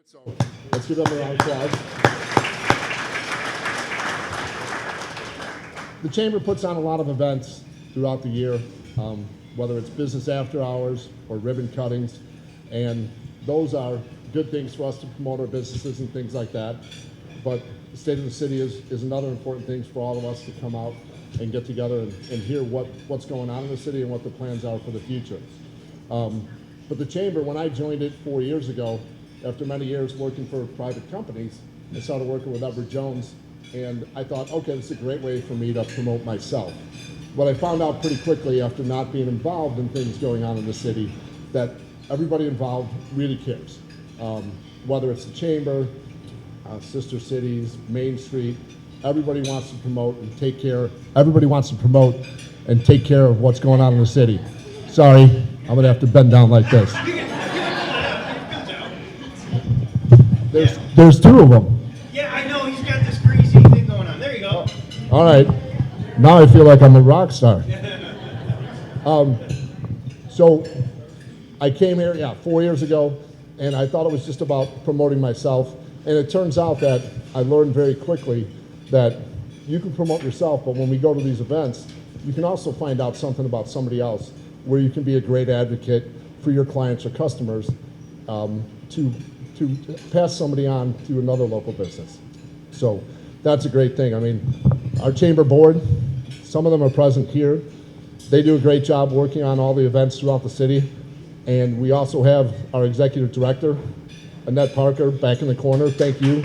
So let's give them a round of applause. The Chamber puts on a lot of events throughout the year, whether it's business after hours or ribbon cuttings, and those are good things for us to promote our businesses and things like that. But the state of the city is another important thing for all of us to come out and get together and hear what's going on in the city and what the plans are for the future. But the Chamber, when I joined it 4 years ago, after many years working for private companies, I started working with Edward Jones, and I thought, okay, this is a great way for me to promote myself. What I found out pretty quickly after not being involved in things going on in the city, that everybody involved really cares. Whether it's the Chamber, sister cities, Main Street, everybody wants to promote and take care. Everybody wants to promote and take care of what's going on in the city. Sorry, I'm gonna have to bend down like this. There's two of them. Yeah, I know, he's got this greasy thing going on. There you go. All right, now I feel like I'm a rock star. So I came here, 4 years ago, and I thought it was just about promoting myself. And it turns out that I learned very quickly that you can promote yourself, but when we go to these events, you can also find out something about somebody else where you can be a great advocate for your clients or customers to pass somebody on to another local business. So that's a great thing. I mean, our Chamber board, some of them are present here. They do a great job working on all the events throughout the city. And we also have our executive director, Annette Parker, back in the corner. Thank you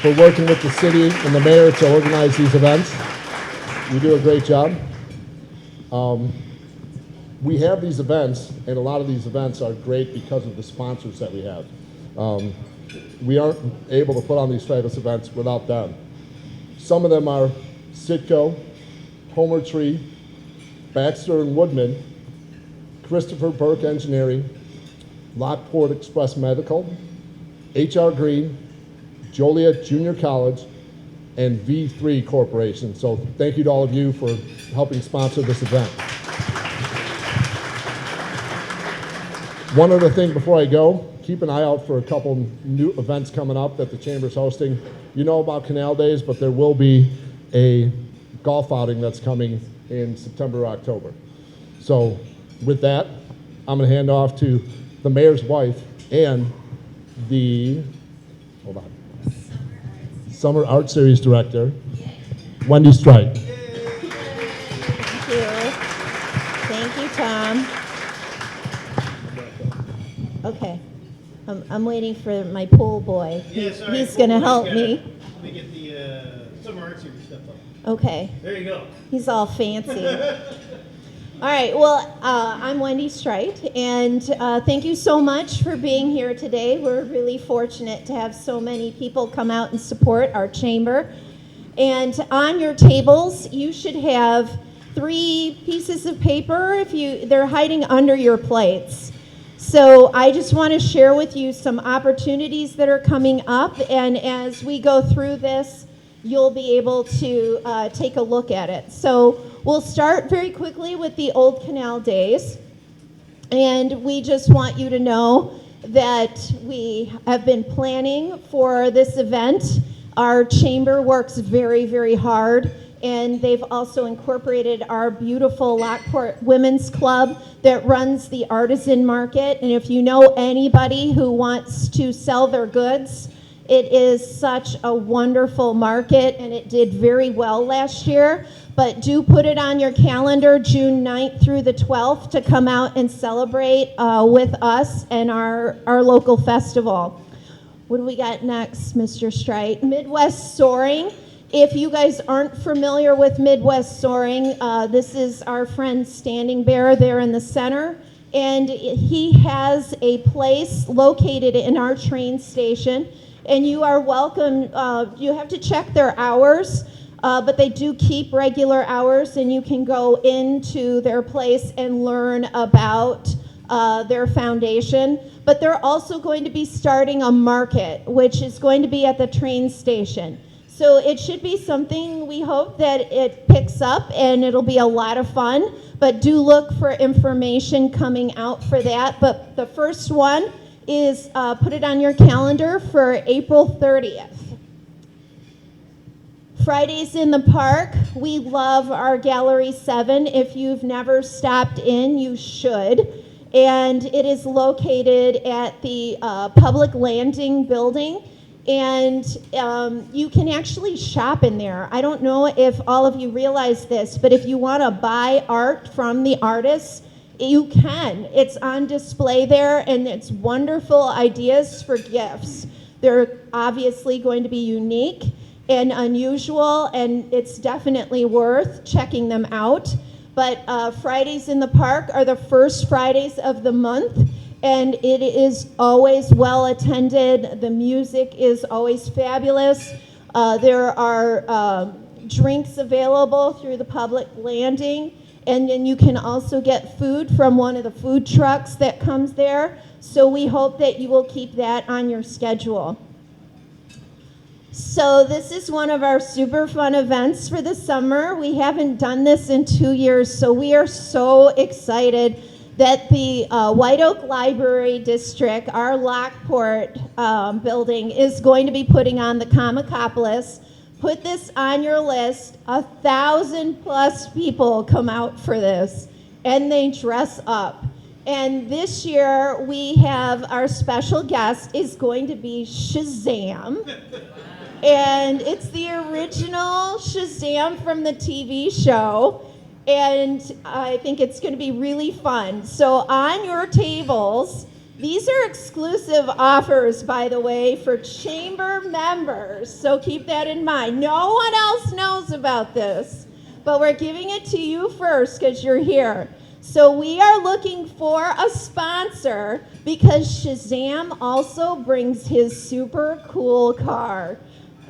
for working with the city and the mayor to organize these events. You do a great job. We have these events, and a lot of these events are great because of the sponsors that we have. We aren't able to put on these fabulous events without them. Some of them are Sitco, Homer Tree, Baxter and Woodman, Christopher Burke Engineering, Lockport Express Medical, HR Green, Joliet Junior College, and V3 Corporation. So thank you to all of you for helping sponsor this event. One other thing before I go, keep an eye out for a couple new events coming up that the Chamber's hosting. You know about Canal Days, but there will be a golf outing that's coming in September or October. So with that, I'm going to hand off to the mayor's wife and the Summer Art Series director, Wendy Strike. Thank you. Thank you, Tom. Okay. I'm waiting for my pool boy. Yeah, sorry. He's going to help me. Let me get the summer art series stuff up. Okay. There you go. He's all fancy. All right, well, I'm Wendy Strite, and thank you so much for being here today. We're really fortunate to have so many people come out and support our chamber. And on your tables, you should have 3 pieces of paper. They're hiding under your plates. So I just want to share with you some opportunities that are coming up, and as we go through this, you'll be able to take a look at it. So we'll start very quickly with the Old Canal Days, and we just want you to know that we have been planning for this event. Our chamber works very, very hard, and they've also incorporated our beautiful Lockport Women's Club that runs the artisan market. And if you know anybody who wants to sell their goods, it is such a wonderful market, and it did very well last year. But do put it on your calendar, June 9th through the 12th, to come out and celebrate with us and our local festival. What do we got next, Mr. Strite? Midwest Soaring. If you guys aren't familiar with Midwest Soaring, this is our friend Standing Bear there in the center. And he has a place located in our train station. And you are welcome. You have to check their hours, but they do keep regular hours, and you can go into their place and learn about their foundation. But they're also going to be starting a market, which is going to be at the train station. So it should be something, we hope that it picks up, and it'll be a lot of fun. But do look for information coming out for that. But the first one is put it on your calendar for April 30th. Fridays in the Park, we love our Gallery 7. If you've never stopped in, you should. And it is located at the Public Landing building. And you can actually shop in there. I don't know if all of you realize this, but if you want to buy art from the artists, you can. It's on display there, and it's wonderful ideas for gifts. They're obviously going to be unique and unusual, and it's definitely worth checking them out. But Fridays in the Park are the first Fridays of the month, and it is always well attended. The music is always fabulous. There are drinks available through the Public Landing, and then you can also get food from one of the food trucks that comes there. So we hope that you will keep that on your schedule. So this is one of our super fun events for the summer. We haven't done this in 2 years, so we are so excited that the White Oak Library District, our Lockport building, is going to be putting on the Comicopolis. Put this on your list. 1,000+ people come out for this, and they dress up. And this year, we have our special guest is going to be Shazam. And it's the original Shazam from the TV show. And I think it's going to be really fun. So on your tables, these are exclusive offers, by the way, for chamber members. So keep that in mind. No one else knows about this, but we're giving it to you first because you're here. So we are looking for a sponsor because Shazam also brings his super cool car.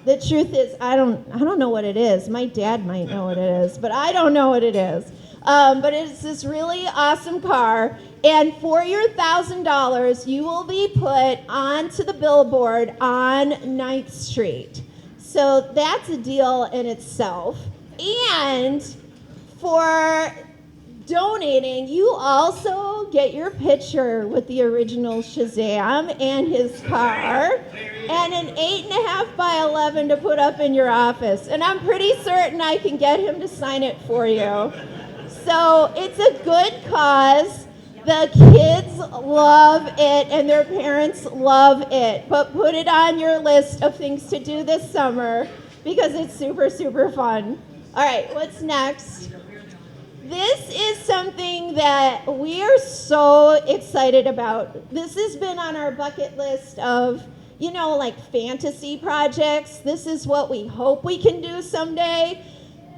The truth is, I don't know what it is. My dad might know what it is, but I don't know what it is. But it's this really awesome car, and for your $1,000, you will be put onto the billboard on 9th Street. So that's a deal in itself. And for donating, you also get your picture with the original Shazam and his car, and an 8.5 by 11 to put up in your office. And I'm pretty certain I can get him to sign it for you. So it's a good cause. The kids love it and their parents love it. But put it on your list of things to do this summer because it's super, super fun. All right, what's next? This is something that we are so excited about. This has been on our bucket list of, like fantasy projects. This is what we hope we can do someday.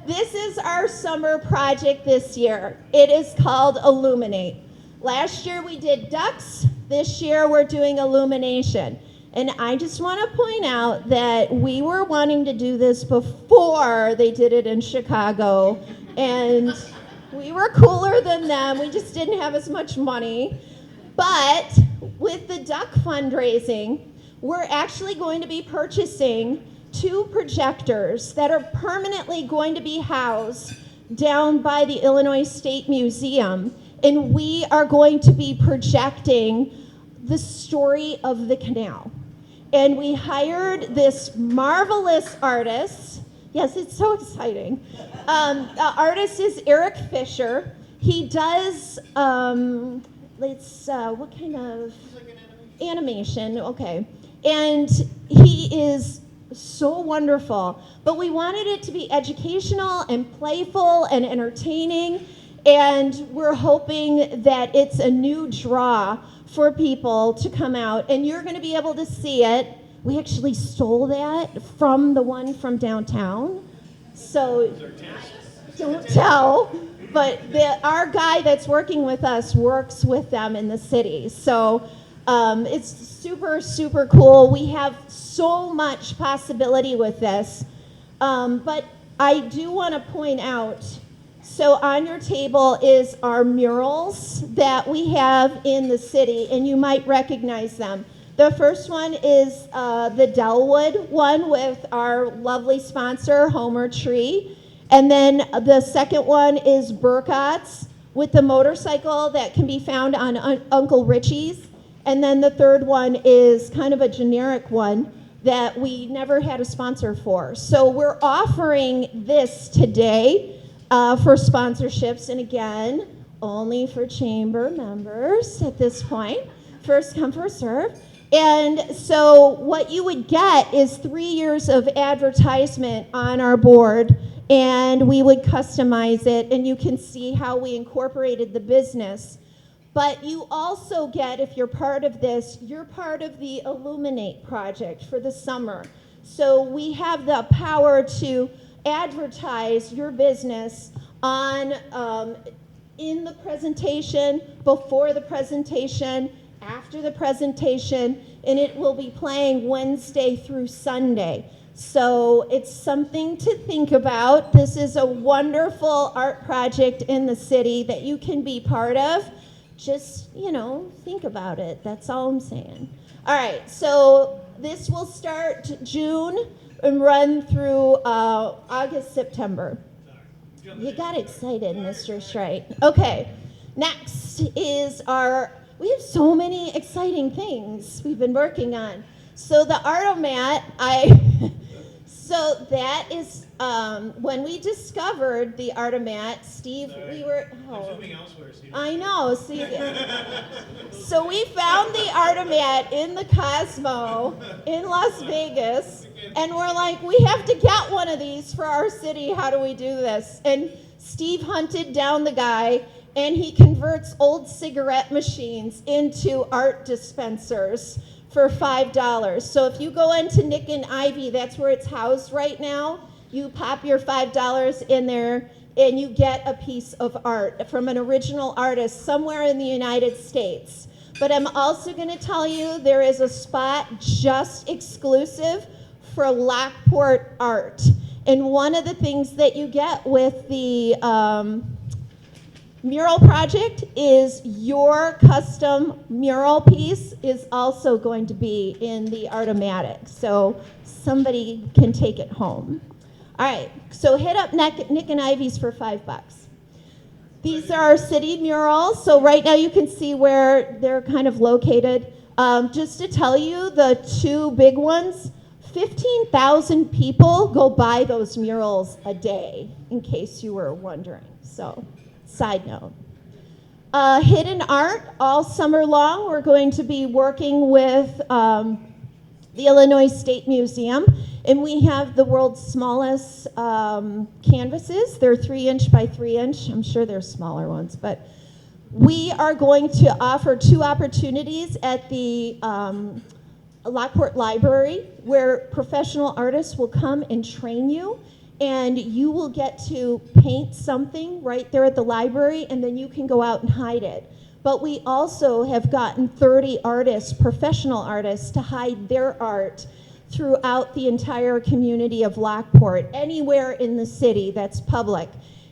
This is our summer project this year. It is called Illuminate. Last year we did ducks. This year we're doing illumination. And I just want to point out that we were wanting to do this before they did it in Chicago. And we were cooler than them. We just didn't have as much money. But with the duck fundraising, we're actually going to be purchasing 2 projectors that are permanently going to be housed down by the Illinois State Museum. And we are going to be projecting the story of the canal. And we hired this marvelous artist. Yes, it's so exciting. The artist is Eric Fisher. He does, what kind of? Animation, okay. And he is so wonderful. But we wanted it to be educational and playful and entertaining. And we're hoping that it's a new draw for people to come out. And you're going to be able to see it. We actually stole that from the one from downtown. So don't tell. But our guy that's working with us works with them in the city. So it's super, super cool. We have so much possibility with this. But I do want to point out, so on your table is our murals that we have in the city, and you might recognize them. The first one is the Dellwood one with our lovely sponsor, Homer Tree. And then the second one is Burcott's with the motorcycle that can be found on Uncle Richie's. And then the third one is kind of a generic one that we never had a sponsor for. So we're offering this today for sponsorships, and again, only for chamber members at this point. First come, first serve. And so what you would get is 3 years of advertisement on our board, and we would customize it, and you can see how we incorporated the business. But you also get, if you're part of this, you're part of the Illuminate project for the summer. So we have the power to advertise your business on in the presentation, before the presentation, after the presentation, and it will be playing Wednesday through Sunday. So it's something to think about. This is a wonderful art project in the city that you can be part of. Just, think about it. That's all I'm saying. All right, so this will start June and run through August, September. You got excited, Mr. Strite. Okay, next is we have so many exciting things we've been working on. So the Artomat, so that is, when we discovered the Artomat, Steve, we were, I'm zooming elsewhere, Steve. I know, see. So we found the Artomat in the Cosmo in Las Vegas, and we're like, we have to get one of these for our city. How do we do this? And Steve hunted down the guy, and he converts old cigarette machines into art dispensers for $5. So if you go into Nick and Ivy, that's where it's housed right now. You pop your $5 in there, and you get a piece of art from an original artist somewhere in the United States. But I'm also going to tell you there is a spot just exclusive for Lockport art. And one of the things that you get with the mural project is your custom mural piece is also going to be in the Artomatic. So somebody can take it home. All right, so hit up Nick and Ivy's for $5. These are our city murals. So right now you can see where they're kind of located. Just to tell you, the two big ones, 15,000 people go by those murals a day, in case you were wondering. So, side note. Hidden art, all summer long, we're going to be working with the Illinois State Museum, and we have the world's smallest canvases. They're 3-inch by 3-inch. I'm sure there's smaller ones, but we are going to offer 2 opportunities at the Lockport Library, where professional artists will come and train you, and you will get to paint something right there at the library, and then you can go out and hide it. But we also have gotten 30 artists, professional artists, to hide their art throughout the entire community of Lockport, anywhere in the city that's public.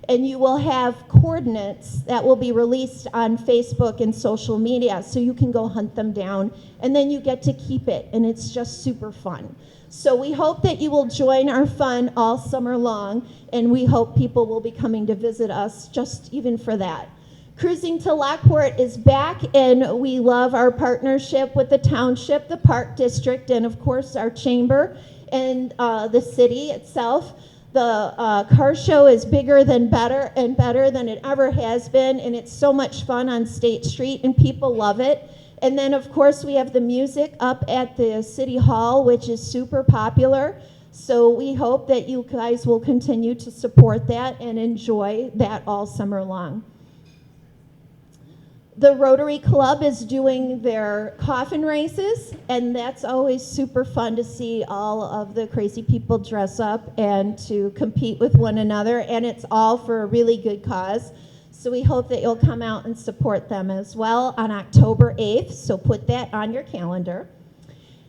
And you will have coordinates that will be released on Facebook and social media, so you can go hunt them down, and then you get to keep it, and it's just super fun. So we hope that you will join our fun all summer long, and we hope people will be coming to visit us just even for that. Cruising to Lockport is back, and we love our partnership with the township, the park district, and of course our chamber and the city itself. The car show is bigger than better and better than it ever has been, and it's so much fun on State Street, and people love it. And then, of course, we have the music up at the City Hall, which is super popular. So we hope that you guys will continue to support that and enjoy that all summer long. The Rotary Club is doing their coffin races, and that's always super fun to see all of the crazy people dress up and to compete with one another, and it's all for a really good cause. So we hope that you'll come out and support them as well on October 8th, so put that on your calendar.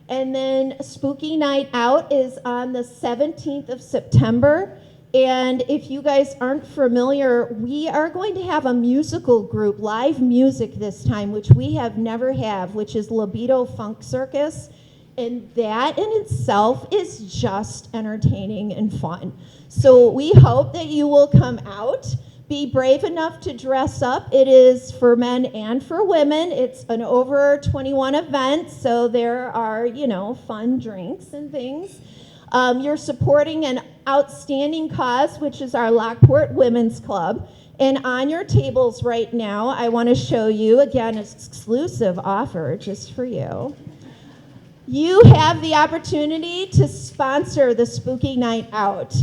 And then Spooky Night Out is on the 17th of September. And if you guys aren't familiar, we are going to have a musical group, live music this time, which we have never had, which is Libido Funk Circus. And that in itself is just entertaining and fun. So we hope that you will come out. be brave enough to dress up. It is for men and for women. It's an over 21 event, so there are, fun drinks and things. You're supporting an outstanding cause, which is our Lockport Women's Club. And on your tables right now, I want to show you, again, an exclusive offer just for you. You have the opportunity to sponsor the Spooky Night Out.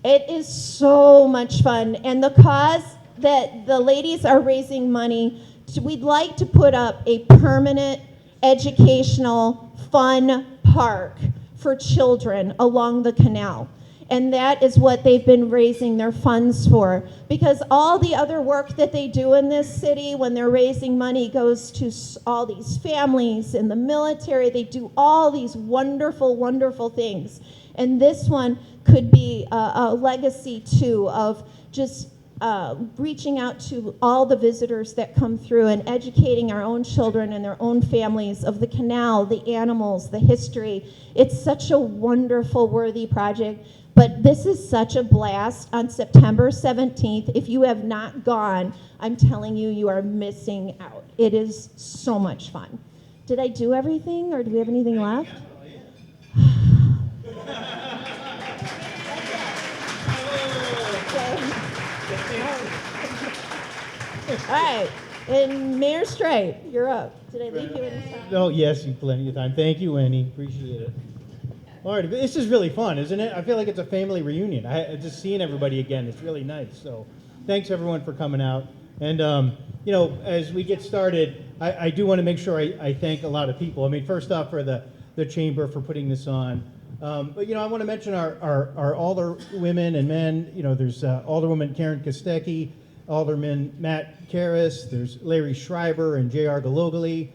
It is so much fun. And the cause that the ladies are raising money, we'd like to put up a permanent, educational, fun park for children along the canal. And that is what they've been raising their funds for. Because all the other work that they do in this city when they're raising money goes to all these families in the military. They do all these wonderful, wonderful things. And this one could be a legacy, too, of just reaching out to all the visitors that come through and educating our own children and their own families of the canal, the animals, the history. It's such a wonderful, worthy project. But this is such a blast on September 17th. If you have not gone, I'm telling you, you are missing out. It is so much fun. Did I do everything, or do we have anything left? All right, and Mayor Straight, you're up. Did I leave you in the time? Oh, yes, you plenty of time. Thank you, Wendy. Appreciate it. All right, this is really fun, isn't it? I feel like it's a family reunion. Just seeing everybody again, it's really nice. So thanks, everyone, for coming out. And, as we get started, I do want to make sure I thank a lot of people. I mean, first off, for the Chamber for putting this on. But, I want to mention our alderwomen and men. There's Alderwoman Karen Kostecki, Alderman Matt Karras, there's Larry Schreiber and J.R. Galogly,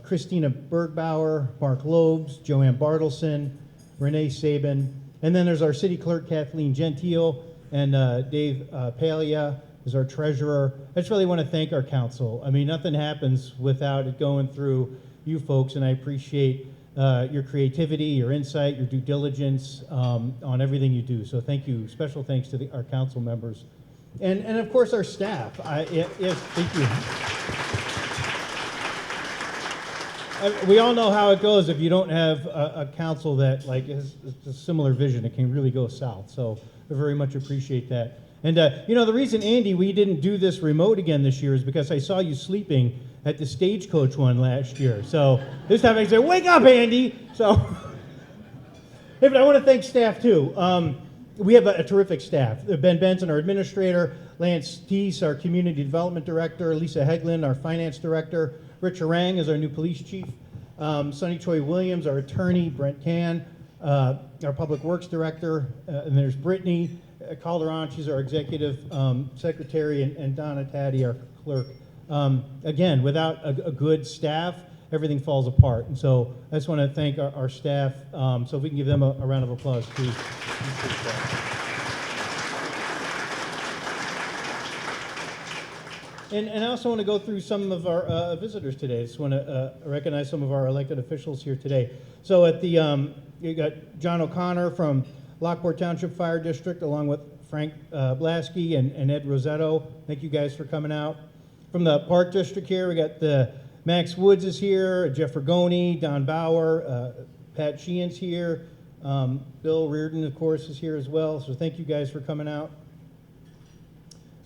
Christina Bergbauer, Mark Lobes, Joanne Bartleson, Renee Sabin, and then there's our city clerk, Kathleen Gentile, and Dave Palia is our treasurer. I just really want to thank our council. I mean, nothing happens without it going through you folks, and I appreciate your creativity, your insight, your due diligence on everything you do. So thank you. Special thanks to our council members. And of course, our staff. Yes, thank you. We all know how it goes if you don't have a council that has a similar vision. It can really go south. So I very much appreciate that. And the reason, Andy, we didn't do this remote again this year is because I saw you sleeping at the Stagecoach one last year. So this time I say, wake up, Andy. So, hey, but I want to thank staff too. We have a terrific staff. Ben Benson, our administrator, Lance Teese, our community development director, Lisa Heglin, our finance director, Rich Harang is our new police chief, Sonny Choi Williams, our attorney, Brent Can, our public works director, and there's Brittany Calderon, she's our executive secretary, and Donna Taddy, our clerk. Again, without a good staff, everything falls apart. And so I just want to thank our staff. So if we can give them a round of applause, please. And I also want to go through some of our visitors today. I just want to recognize some of our elected officials here today. So at the, you got John O'Connor from Lockport Township Fire District, along with Frank Blasky and Ed Rosetto. Thank you guys for coming out. From the Park District here, we got the Max Woods is here, Jeff Rigoni, Don Bauer, Pat Sheehan's here, Bill Reardon, of course, is here as well. So thank you guys for coming out.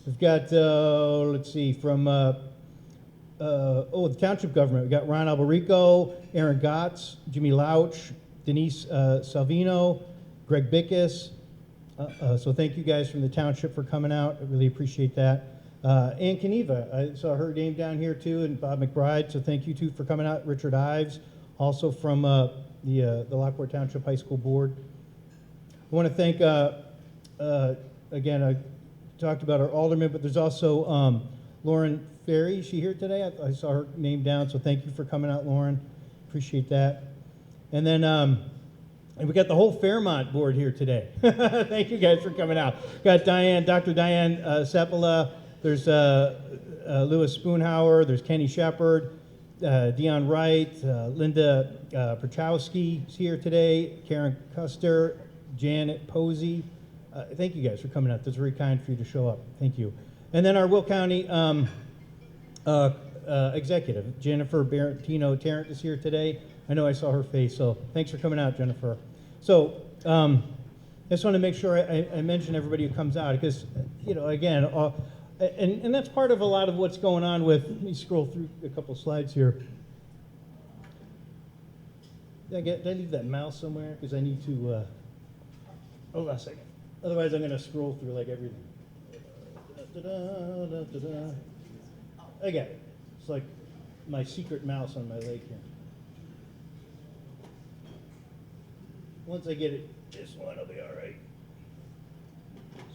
We've got, let's see, from the township government. We've got Ron Alberico, Aaron Gotts, Jimmy Lauch, Denise Salvino, Greg Bickus. So thank you guys from the township for coming out. I really appreciate that. Ann Kaniva, I saw her name down here too, and Bob McBride, so thank you too for coming out. Richard Ives, also from the Lockport Township High School Board. I want to thank, again, I talked about our alderman, but there's also Lauren Ferry. Is she here today? I saw her name down, so thank you for coming out, Lauren. Appreciate that. And then and we got the whole Fairmont board here today. Thank you guys for coming out. Got Dr. Diane Seppala. There's Louis Spoonhauer. There's Kenny Shepard, Dion Wright, Linda Perchowski is here today. Karen Custer, Janet Posey. Thank you guys for coming out. That's very kind for you to show up. Thank you. And then our Will County executive, Jennifer Barantino Tarrant, is here today. I know I saw her face, so thanks for coming out, Jennifer. So I just want to make sure I mention everybody who comes out, because, again, and that's part of a lot of what's going on with, let me scroll through a couple slides here. Did I leave that mouse somewhere? Because I need to, hold on a second. Otherwise, I'm going to scroll through like everything. I got it. It's like my secret mouse on my leg here. Once I get it, this one will be all right.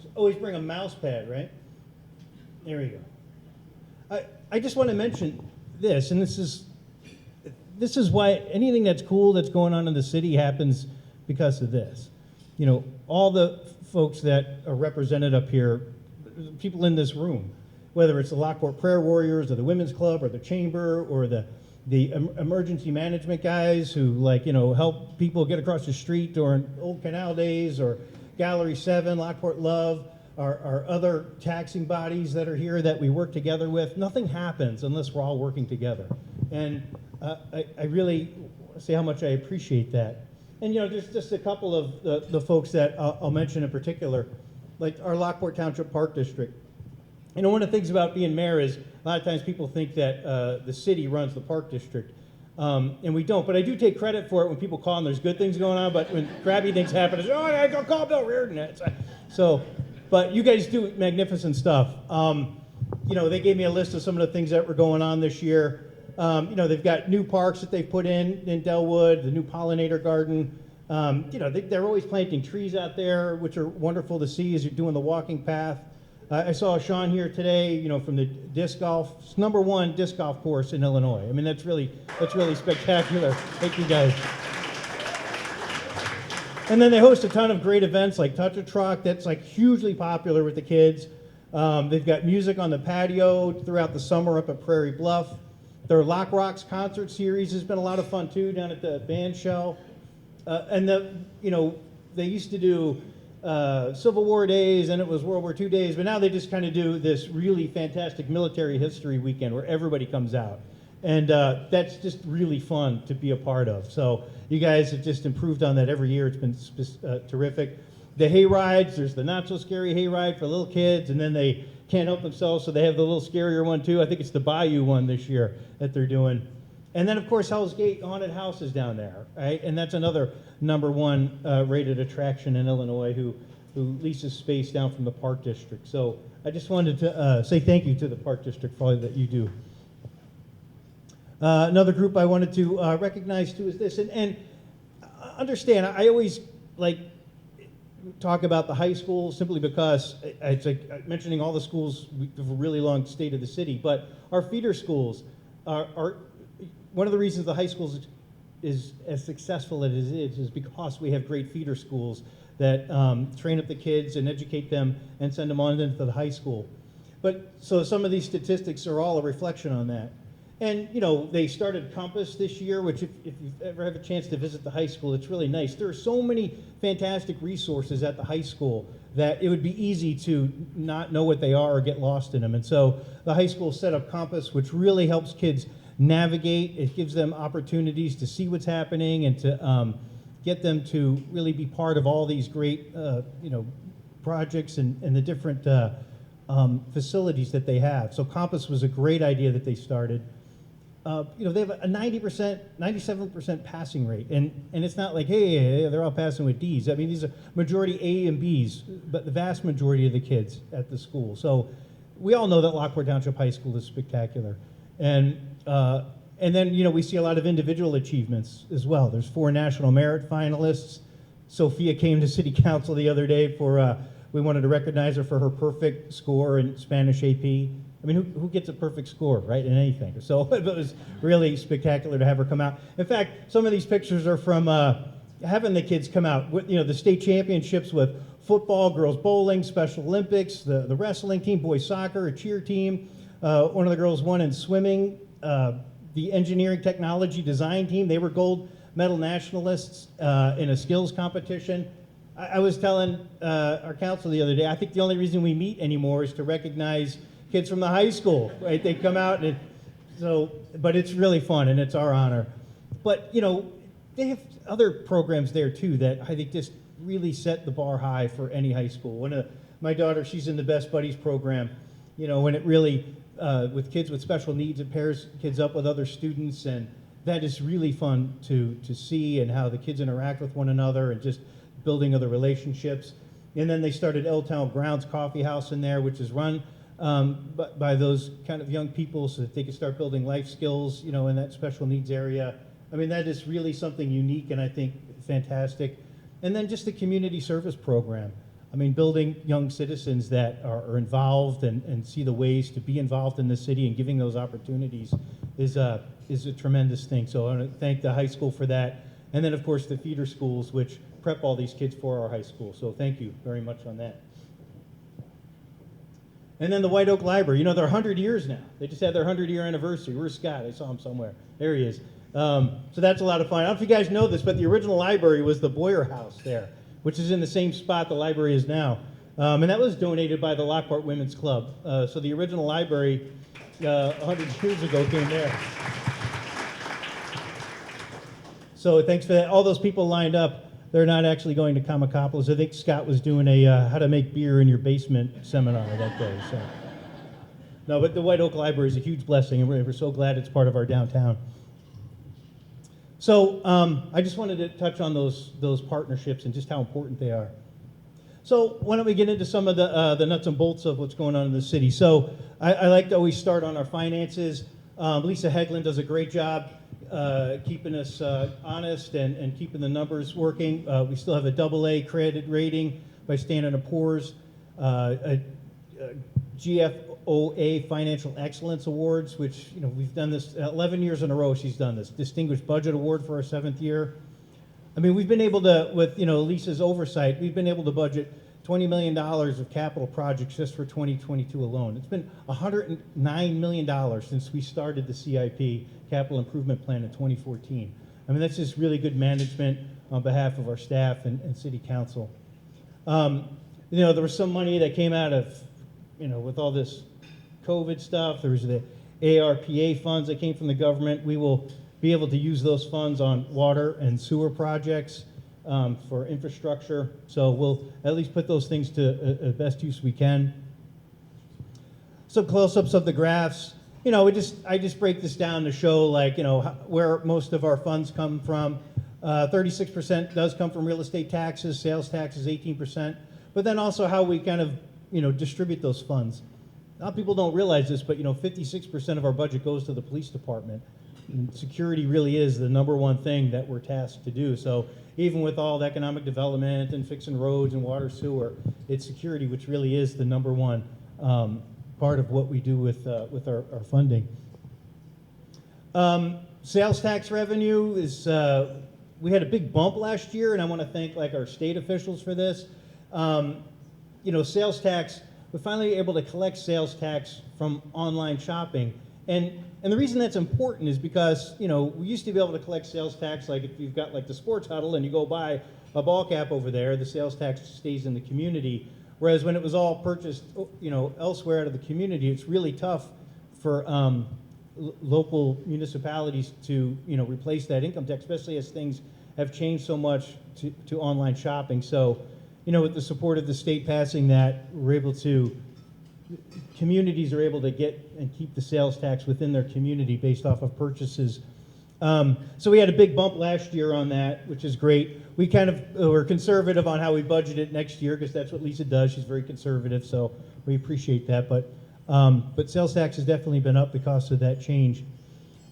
So always bring a mouse pad, right? There we go. I just want to mention this, and this is why anything that's cool that's going on in the city happens because of this. All the folks that are represented up here, people in this room, whether it's the Lockport Prayer Warriors or the Women's Club or the Chamber or the emergency management guys who help people get across the street during Old Canal Days, or Gallery 7, Lockport Love, our other taxing bodies that are here that we work together with. Nothing happens unless we're all working together. And I really say how much I appreciate that. And just a couple of the folks that I'll mention in particular, like our Lockport Township Park District. One of the things about being mayor is a lot of times people think that the city runs the park district, and we don't. But I do take credit for it when people call and there's good things going on. But when crappy things happen, it's, I gotta go call Bill Reardon. But you guys do magnificent stuff. They gave me a list of some of the things that were going on this year. They've got new parks that they've put in Delwood, the new pollinator garden. They're always planting trees out there, which are wonderful to see as you're doing the walking path. I saw Sean here today, from the disc golf, #1 disc golf course in Illinois. I mean, that's really spectacular. Thank you, guys. And then they host a ton of great events like Touch a Truck. That's like hugely popular with the kids. They've got music on the patio throughout the summer up at Prairie Bluff. Their Lock Rocks concert series has been a lot of fun too down at the band shell. They used to do Civil War days, and it was World War II days, but now they just kind of do this really fantastic military history weekend where everybody comes out. And that's just really fun to be a part of. So you guys have just improved on that every year. It's been terrific. The hay rides, there's the not so scary hay ride for little kids, and then they can't help themselves, so they have the little scarier one too. I think it's the Bayou one this year that they're doing. And then, of course, Hell's Gate Haunted House is down there, right? And that's another #1 rated attraction in Illinois who leases space down from the Park District. So I just wanted to say thank you to the Park District for all that you do. Another group I wanted to recognize too is this, and understand, I always talk about the high school simply because it's like mentioning all the schools. We have a really long state of the city, but our feeder schools are one of the reasons the high schools is as successful as it is because we have great feeder schools that train up the kids and educate them and send them on into the high school. But so some of these statistics are all a reflection on that. And they started Compass this year, which if you ever have a chance to visit the high school, it's really nice. There are so many fantastic resources at the high school that it would be easy to not know what they are or get lost in them. And so the high school set up Compass, which really helps kids navigate. It gives them opportunities to see what's happening and to get them to really be part of all these great projects and the different facilities that they have. So Compass was a great idea that they started. They have a 97% passing rate, and it's not like, hey, they're all passing with D's. I mean, these are majority A and B's, but the vast majority of the kids at the school. So we all know that Lockport Township High School is spectacular. And then, we see a lot of individual achievements as well. There's 4 national merit finalists. Sophia came to City Council the other day we wanted to recognize her for her perfect score in Spanish AP. I mean, who gets a perfect score, right, in anything? So it was really spectacular to have her come out. In fact, some of these pictures are from having the kids come out. The state championships with football, girls bowling, Special Olympics, the wrestling team, boys soccer, a cheer team. One of the girls won in swimming. The engineering technology design team, they were gold medal nationalists in a skills competition. I was telling our council the other day, I think the only reason we meet anymore is to recognize kids from the high school, right? They come out and but it's really fun and it's our honor. But, they have other programs there too that I think just really set the bar high for any high school. My daughter, she's in the Best Buddies program, when it really, with kids with special needs, it pairs kids up with other students, and that is really fun to see, and how the kids interact with one another and just building other relationships. And then they started L-Town Grounds Coffee House in there, which is run by those kind of young people so that they can start building life skills, in that special needs area. I mean, that is really something unique and I think fantastic. And then just the community service program. I mean, building young citizens that are involved and see the ways to be involved in the city and giving those opportunities is a tremendous thing. So I want to thank the high school for that. And then, of course, the feeder schools, which prep all these kids for our high school. So thank you very much on that. And then the White Oak Library. They're 100 years now. They just had their 100-year anniversary. Where's Scott? I saw him somewhere. There he is. So that's a lot of fun. I don't know if you guys know this, but the original library was the Boyer House there, which is in the same spot the library is now. And that was donated by the Lockport Women's Club. So the original library 100 years ago came there. So thanks for that. All those people lined up, they're not actually going to Comicopoulos. I think Scott was doing a how to make beer in your basement seminar that day. So. No, but the White Oak Library is a huge blessing, and we're so glad it's part of our downtown. So I just wanted to touch on those partnerships and just how important they are. So why don't we get into some of the nuts and bolts of what's going on in the city. So I like to always start on our finances. Lisa Hegland does a great job keeping us honest and keeping the numbers working. We still have a AA credit rating by Standard & Poor's, a GFOA Financial Excellence Awards, which we've done this 11 years in a row. She's done this Distinguished Budget Award for our 7th year. I mean, we've been able to, with Lisa's oversight, we've been able to budget $20 million of capital projects just for 2022 alone. It's been $109 million since we started the CIP, Capital Improvement Plan, in 2014. I mean, that's just really good management on behalf of our staff and City Council. There was some money that came out of, with all this COVID stuff. There was the ARPA funds that came from the government. We will be able to use those funds on water and sewer projects for infrastructure. So we'll at least put those things to best use we can. Some close-ups of the graphs. I just break this down to show where most of our funds come from. 36% does come from real estate taxes, sales taxes 18%, but then also how we kind of distribute those funds. A lot of people don't realize this, but 56% of our budget goes to the police department. And security really is the number one thing that we're tasked to do. So even with all the economic development and fixing roads and water, sewer, it's security which really is the number one part of what we do with our funding. Sales tax revenue is, we had a big bump last year, and I want to thank our state officials for this. Sales tax, we're finally able to collect sales tax from online shopping. And the reason that's important is because, we used to be able to collect sales tax, if you've got the sports huddle and you go buy a ball cap over there, the sales tax stays in the community. Whereas when it was all purchased, elsewhere out of the community, it's really tough for local municipalities to, replace that income tax, especially as things have changed so much to online shopping. So, with the support of the state passing that, communities are able to get and keep the sales tax within their community based off of purchases. So we had a big bump last year on that, which is great. We kind of were conservative on how we budget it next year because that's what Lisa does. She's very conservative, so we appreciate that. But sales tax has definitely been up because of that change.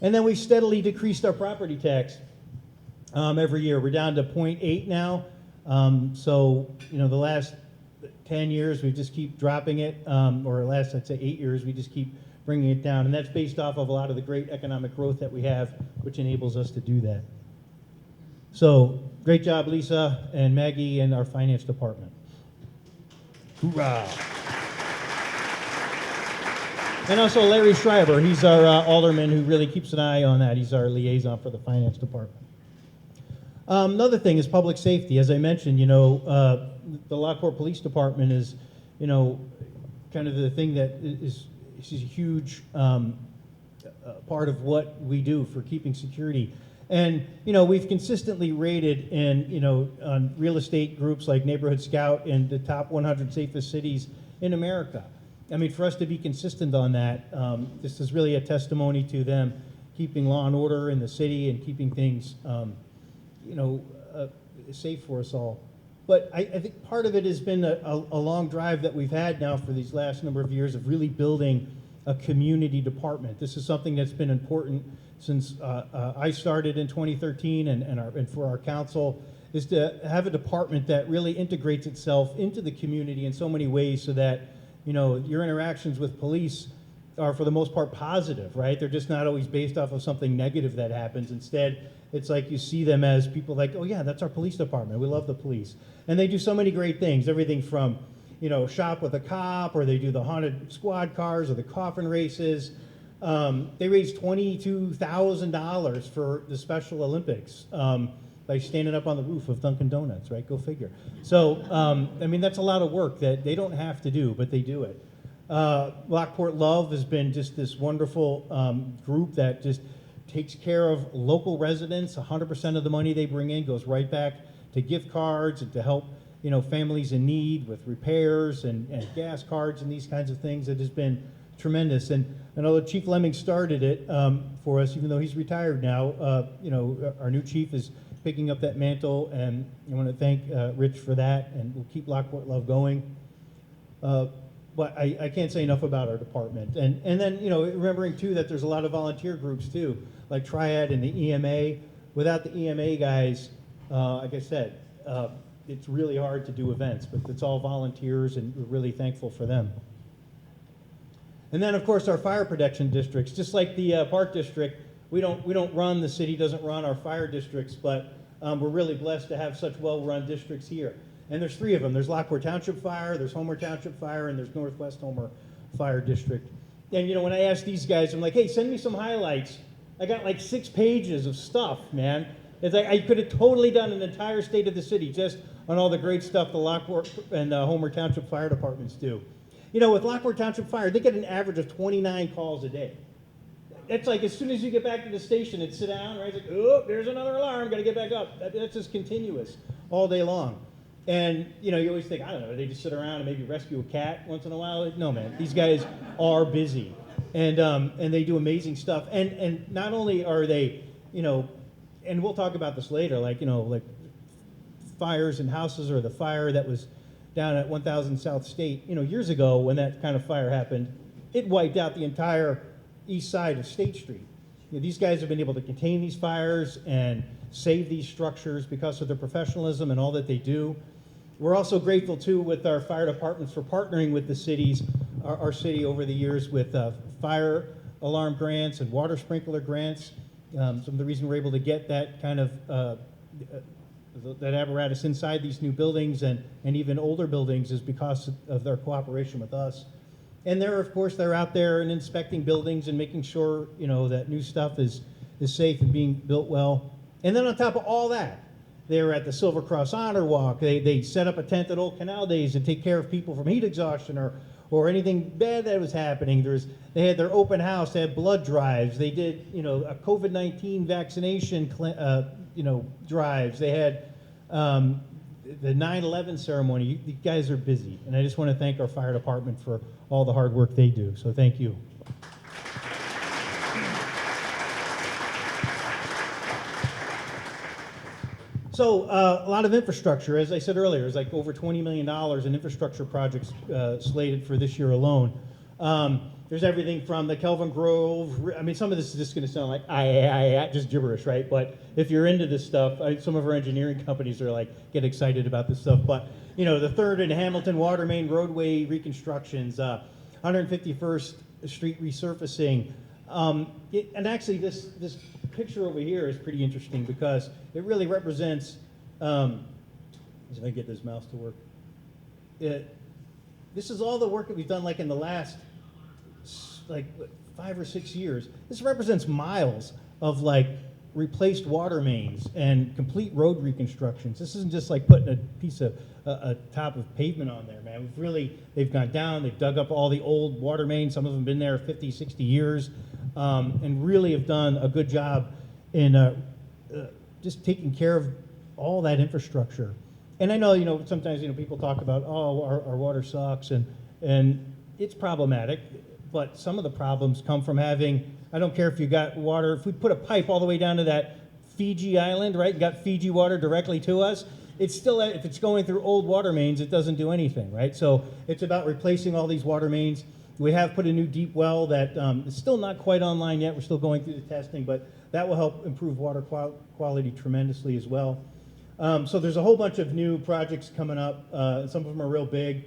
And then we've steadily decreased our property tax every year. We're down to 0.8 now. So, the last 10 years, we just keep dropping it, or last, I'd say 8 years, we just keep bringing it down. And that's based off of a lot of the great economic growth that we have, which enables us to do that. So, great job, Lisa and Maggie and our finance department. Hoorah! And also Larry Schreiber, he's our alderman who really keeps an eye on that. He's our liaison for the finance department. Another thing is public safety. As I mentioned, the Lockport Police Department is, kind of the thing that is she's a huge part of what we do for keeping security. And, we've consistently rated on real estate groups like Neighborhood Scout in the top 100 safest cities in America. I mean, for us to be consistent on that, this is really a testimony to them keeping law and order in the city and keeping things, safe for us all. But I think part of it has been a long drive that we've had now for these last number of years of really building a community department. This is something that's been important since I started in 2013, and for our council, is to have a department that really integrates itself into the community in so many ways so that, your interactions with police are for the most part positive, right? They're just not always based off of something negative that happens. Instead, it's like you see them as people like, oh yeah, that's our police department. We love the police. And they do so many great things, everything from, shop with a cop, or they do the haunted squad cars or the coffin races. They raised $22,000 for the Special Olympics by standing up on the roof of Dunkin' Donuts, right? Go figure. So, that's a lot of work that they don't have to do, but they do it. Lockport Love has been just this wonderful group that just takes care of local residents. 100% of the money they bring in goes right back to gift cards and to help families in need with repairs and gas cards and these kinds of things. It has been tremendous. And although Chief Lemming started it for us, even though he's retired now, our new chief is picking up that mantle, and I want to thank Rich for that, and we'll keep Lockport Love going. But I can't say enough about our department. And then, remembering too that there's a lot of volunteer groups too, like Triad and the EMA. Without the EMA guys, like I said, it's really hard to do events, but it's all volunteers, and we're really thankful for them. And then, of course, our fire protection districts, just like the Park District, we don't run, the city doesn't run our fire districts, but we're really blessed to have such well-run districts here. And there's 3 of them. There's Lockport Township Fire, there's Homer Township Fire, and there's Northwest Homer Fire District. And, when I asked these guys, I'm like, hey, send me some highlights. I got like 6 pages of stuff, man. It's like I could have totally done an entire state of the city just on all the great stuff the Lockport and Homer Township Fire Departments do. With Lockport Township Fire, they get an average of 29 calls a day. It's like as soon as you get back to the station and sit down, right? It's like, oh, there's another alarm, got to get back up. That's just continuous all day long. And, you always think, I don't know, they just sit around and maybe rescue a cat once in a while? No, man, these guys are busy. And they do amazing stuff. And not only are they, and we'll talk about this later, like fires in houses, or the fire that was down at 1000 South State, years ago when that kind of fire happened, it wiped out the entire east side of State Street. These guys have been able to contain these fires and save these structures because of their professionalism and all that they do. We're also grateful, too, with our fire departments for partnering with the cities, our city over the years with fire alarm grants and water sprinkler grants. Some of the reason we're able to get that kind of that apparatus inside these new buildings and even older buildings is because of their cooperation with us. And they're out there and inspecting buildings and making sure, that new stuff is safe and being built well. And then on top of all that, they're at the Silver Cross Honor Walk. They set up a tent at Old Canal Days and take care of people from heat exhaustion or anything bad that was happening. They had their open house. They had blood drives. They did, a COVID-19 vaccination, drives. They had the 9/11 ceremony. You guys are busy, and I just want to thank our fire department for all the hard work they do. So thank you. So a lot of infrastructure, as I said earlier, there's like over $20 million in infrastructure projects slated for this year alone. There's everything from the Kelvin Grove. I mean, some of this is just going to sound like just gibberish, right? But if you're into this stuff, some of our engineering companies are like, get excited about this stuff. But, the 3rd and Hamilton water main roadway reconstructions, 151st Street resurfacing. And actually, this picture over here is pretty interesting because it really represents, if I get this mouse to work, this is all the work that we've done like in the last 5 or 6 years. This represents miles of replaced water mains and complete road reconstructions. This isn't just like putting a piece of a top of pavement on there, man. They've gone down, they've dug up all the old water mains. Some of them have been there 50, 60 years, and really have done a good job in just taking care of all that infrastructure. And I know, sometimes, people talk about, oh, our water sucks, and it's problematic, but some of the problems come from having, I don't care if you got water, if we put a pipe all the way down to that Fiji island, right, got Fiji water directly to us, it's still, if it's going through old water mains, it doesn't do anything, right? So it's about replacing all these water mains. We have put a new deep well that is still not quite online yet. We're still going through the testing, but that will help improve water quality tremendously as well. So there's a whole bunch of new projects coming up. Some of them are real big.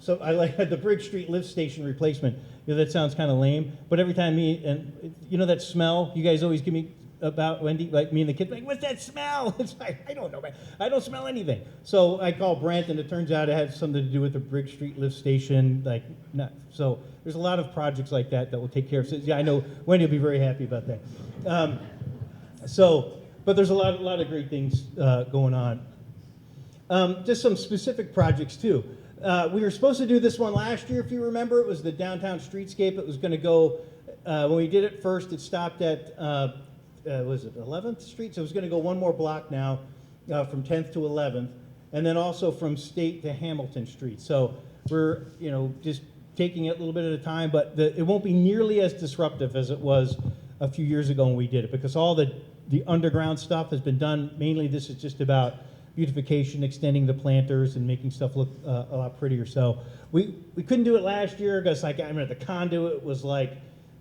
So I like the Bridge Street lift station replacement. That sounds kind of lame, but every time that smell you guys always give me about, Wendy, like me and the kids, like, what's that smell? It's like, I don't know, man. I don't smell anything. So I call Brent, and it turns out it had something to do with the Bridge Street lift station. So there's a lot of projects like that will take care of. So, yeah, I know Wendy will be very happy about that. But there's a lot of great things going on. Just some specific projects too. We were supposed to do this one last year, if you remember. It was the downtown streetscape. It was going to go, when we did it first, it stopped at, was it 11th Street? So it was going to go one more block now, from 10th to 11th, and then also from State to Hamilton Street. So we're, just taking it a little bit at a time, but it won't be nearly as disruptive as it was a few years ago when we did it, because all the underground stuff has been done. Mainly this is just about beautification, extending the planters, and making stuff look a lot prettier. So we couldn't do it last year because the conduit was like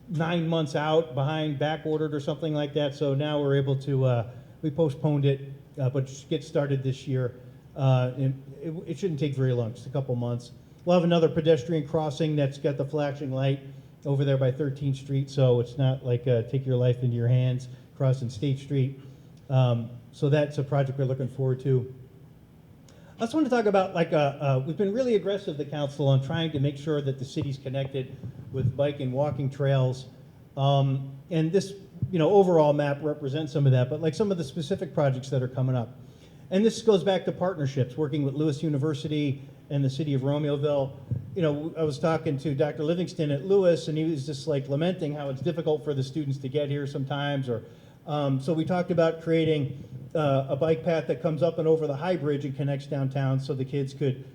9 months out behind, back ordered or something like that. So now we're able to, we postponed it, but just get started this year. And it shouldn't take very long, just a couple months. We'll have another pedestrian crossing that's got the flashing light over there by 13th Street, so it's not like take your life into your hands crossing State Street. So that's a project we're looking forward to. I just want to talk about, we've been really aggressive, the council, on trying to make sure that the city's connected with bike and walking trails. And this, overall map represents some of that, but some of the specific projects that are coming up. And this goes back to partnerships, working with Lewis University and the city of Romeoville. I was talking to Dr. Livingston at Lewis, and he was just lamenting how it's difficult for the students to get here sometimes. So we talked about creating a bike path that comes up and over the High Bridge and connects downtown, so the kids could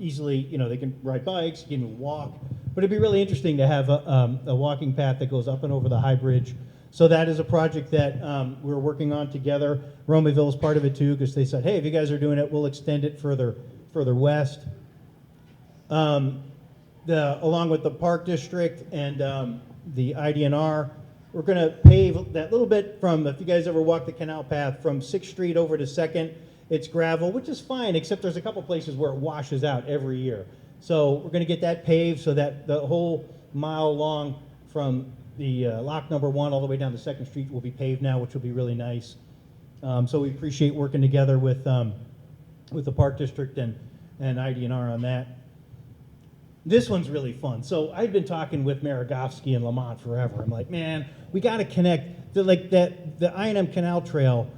easily, they can ride bikes, you can walk. But it'd be really interesting to have a walking path that goes up and over the High Bridge. So that is a project that we're working on together. Romeoville is part of it too, because they said, hey, if you guys are doing it, we'll extend it further west. Along with the Park District and the IDNR, we're going to pave that little bit from, if you guys ever walk the canal path, from 6th Street over to 2nd. It's gravel, which is fine, except there's a couple places where it washes out every year. So we're going to get that paved so that the whole mile long from the lock number 1 all the way down to 2nd Street will be paved now, which will be really nice. So we appreciate working together with the Park District and IDNR on that. This one's really fun. So I've been talking with Maragofsky and Lamont forever. I'm like, man, we got to connect. The I&M Canal Trail,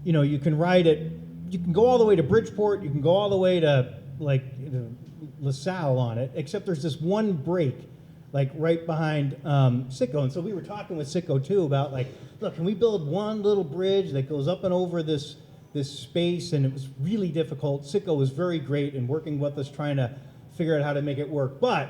you can ride it. You can go all the way to Bridgeport. You can go all the way to LaSalle on it, except there's this one break, right behind Sitco. And so we were talking with Sitco too about look, can we build one little bridge that goes up and over this space? And it was really difficult. Sitco was very great in working with us, trying to figure out how to make it work. But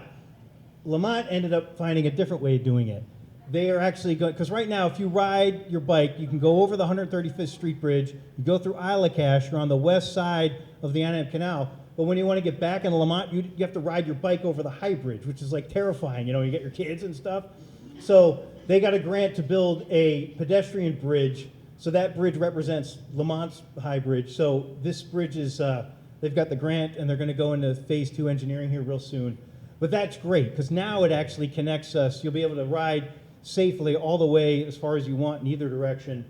Lamont ended up finding a different way of doing it. They are actually going, because right now if you ride your bike, you can go over the 135th Street Bridge, you go through Isle of Cache, you're on the west side of the I&M Canal, but when you want to get back into Lamont, you have to ride your bike over the High Bridge, which is terrifying, you get your kids and stuff. So they got a grant to build a pedestrian bridge, so that bridge represents Lamont's High Bridge. So this bridge is, they've got the grant, and they're going to go into phase 2 engineering here real soon. But that's great, because now it actually connects us. You'll be able to ride safely all the way as far as you want in either direction.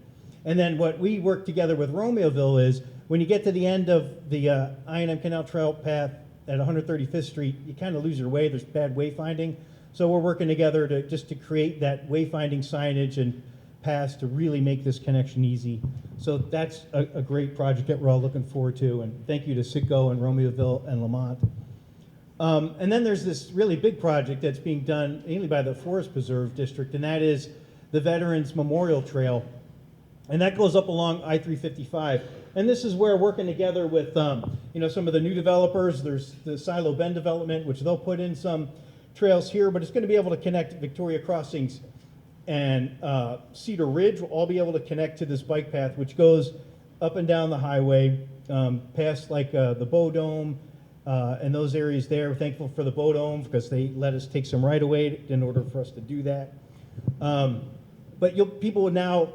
And then what we work together with Romeoville is, when you get to the end of the I&M Canal Trail path at 135th Street, you kind of lose your way. There's bad wayfinding. So we're working together to create that wayfinding signage and paths to really make this connection easy. So that's a great project that we're all looking forward to. And thank you to Citgo and Romeoville and Lamont. And then there's this really big project that's being done mainly by the Forest Preserve District, and that is the Veterans Memorial Trail. And that goes up along I-355. And this is where working together with some of the new developers, there's the Silo Bend development, which they'll put in some trails here, but it's going to be able to connect Victoria Crossings and Cedar Ridge will all be able to connect to this bike path, which goes up and down the highway, past like the Bow Dome and those areas there. We're thankful for the Bow Dome because they let us take some right away in order for us to do that. But people would now,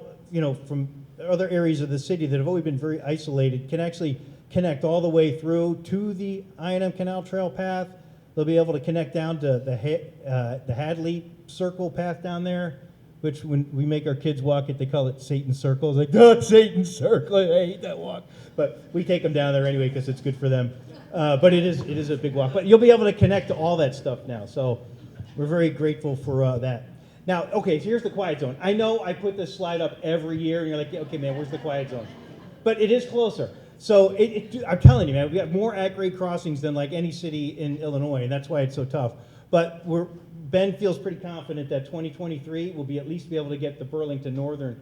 from other areas of the city that have always been very isolated can actually connect all the way through to the I&M Canal Trail path. They'll be able to connect down to the Hadley Circle path down there, which when we make our kids walk it, they call it Satan's Circle. It's like, oh, it's Satan's Circle. I hate that walk. But we take them down there anyway because it's good for them. But it is a big walk. But you'll be able to connect to all that stuff now. So we're very grateful for that. Now, okay, so here's the quiet zone. I know I put this slide up every year, and you're like, okay, man, where's the quiet zone? But it is closer. So I'm telling you, man, we got more at-grade crossings than like any city in Illinois, and that's why it's so tough. But Ben feels pretty confident that 2023 will at least be able to get the Burlington Northern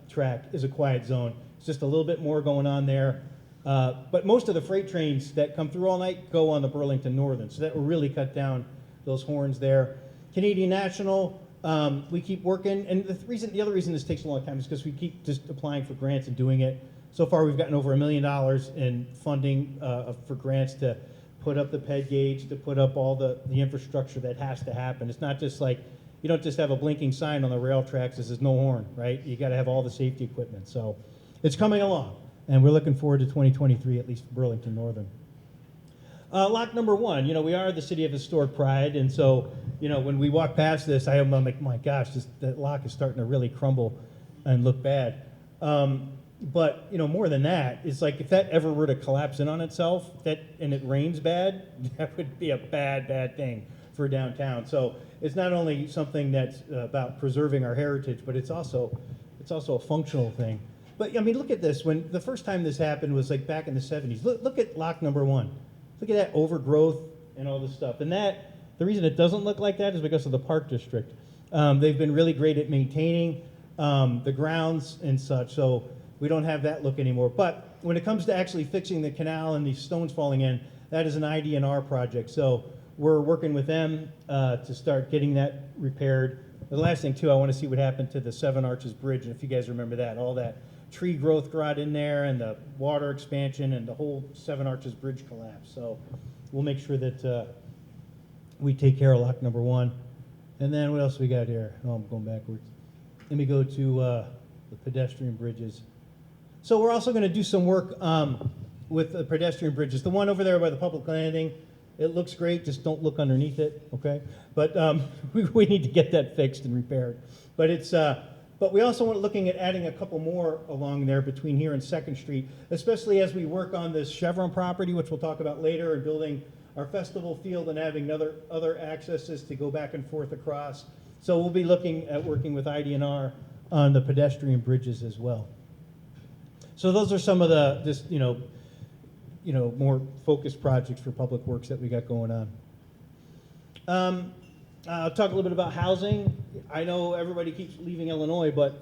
track as a quiet zone. It's just a little bit more going on there. But most of the freight trains that come through all night go on the Burlington Northern, so that will really cut down those horns there. Canadian National, we keep working, and the other reason this takes a long time is because we keep just applying for grants and doing it. So far, we've gotten over $1 million in funding for grants to put up the ped gauge, to put up all the infrastructure that has to happen. It's not just like, you don't just have a blinking sign on the rail tracks that says no horn, right? You got to have all the safety equipment. So it's coming along, and we're looking forward to 2023, at least for Burlington Northern. Lock number 1, we are the city of historic pride, and so, when we walk past this, I'm like, my gosh, that lock is starting to really crumble and look bad. But, more than that, it's like if that ever were to collapse in on itself, and it rains bad, that would be a bad, bad thing for downtown. So it's not only something that's about preserving our heritage, but it's also a functional thing. But, look at this. When the first time this happened was like back in the 70s. Look at lock number 1. Look at that overgrowth and all this stuff. And the reason it doesn't look like that is because of the park district. They've been really great at maintaining the grounds and such, so we don't have that look anymore. But when it comes to actually fixing the canal and these stones falling in, that is an ID&R project. So we're working with them to start getting that repaired. The last thing, too, I want to see what happened to the Seven Arches Bridge, and if you guys remember that, all that tree growth got in there and the water expansion and the whole Seven Arches Bridge collapsed. So we'll make sure that we take care of lock number 1. And then what else we got here? Oh, I'm going backwards. Let me go to the pedestrian bridges. So we're also going to do some work with the pedestrian bridges. The one over there by the public landing, it looks great, just don't look underneath it, okay? But we need to get that fixed and repaired. But we also want looking at adding a couple more along there between here and 2nd Street, especially as we work on this Chevron property, which we'll talk about later, and building our festival field and having other accesses to go back and forth across. So we'll be looking at working with ID&R on the pedestrian bridges as well. So those are some of the just more focused projects for public works that we got going on. I'll talk a little bit about housing. I know everybody keeps leaving Illinois, but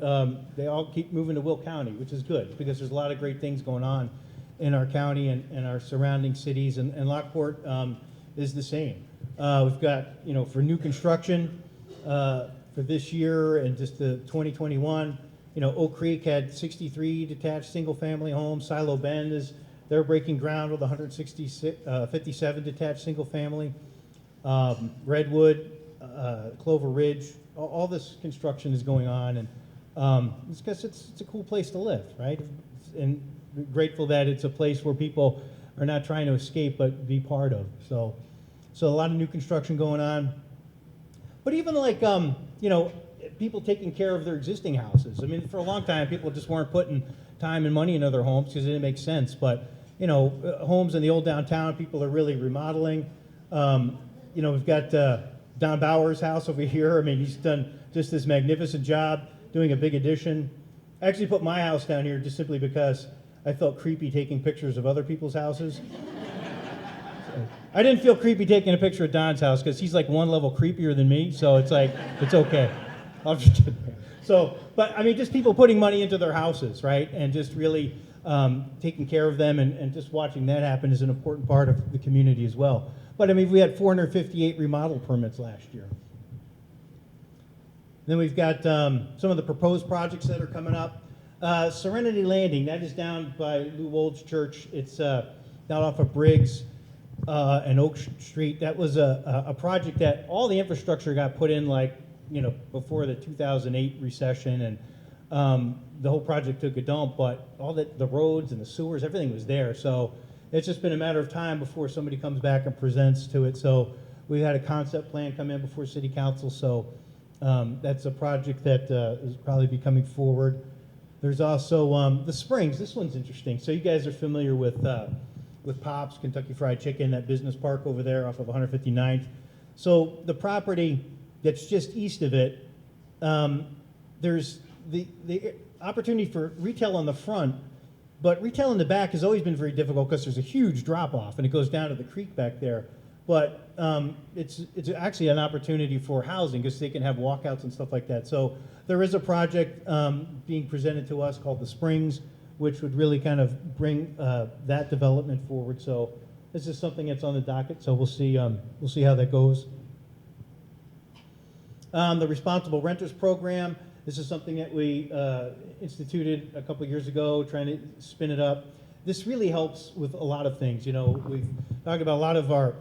they all keep moving to Will County, which is good because there's a lot of great things going on in our county and our surrounding cities, and Lockport is the same. We've got, for new construction for this year and just the 2021, Oak Creek had 63 detached single-family homes. Silo Bend they're breaking ground with 157 detached single-family. Redwood, Clover Ridge, all this construction is going on, and it's because it's a cool place to live, right? And grateful that it's a place where people are not trying to escape but be part of. So a lot of new construction going on. But even like people taking care of their existing houses. I mean, for a long time, people just weren't putting time and money into their homes because it didn't make sense. But homes in the old downtown, people are really remodeling. We've got Don Bauer's house over here. I mean, he's done just this magnificent job doing a big addition. I actually put my house down here just simply because I felt creepy taking pictures of other people's houses. I didn't feel creepy taking a picture of Don's house because he's like one level creepier than me, so it's like, it's okay. I'll just get there. So, but I mean, just people putting money into their houses, right? And just really taking care of them and just watching that happen is an important part of the community as well. But I mean, we had 458 remodel permits last year. Then we've got some of the proposed projects that are coming up. Serenity Landing, that is down by Lou Wold's church. It's down off of Briggs and Oak Street. That was a project that all the infrastructure got put in like, you know, before the 2008 recession, and the whole project took a dump, but all the roads and the sewers, everything was there. So it's just been a matter of time before somebody comes back and presents to it. So we had a concept plan come in before City Council, so that's a project that is probably be coming forward. There's also the Springs. This one's interesting. So you guys are familiar with Pops, Kentucky Fried Chicken, that business park over there off of 159th. So the property that's just east of it, there's the opportunity for retail on the front, but retail in the back has always been very difficult because there's a huge drop off and it goes down to the creek back there. But it's actually an opportunity for housing because they can have walkouts and stuff like that. So there is a project being presented to us called the Springs, which would really kind of bring that development forward. So this is something that's on the docket. So we'll see how that goes. The Responsible Renters Program. This is something that we instituted a couple years ago, trying to spin it up. This really helps with a lot of things. You know, we've talked about a lot of our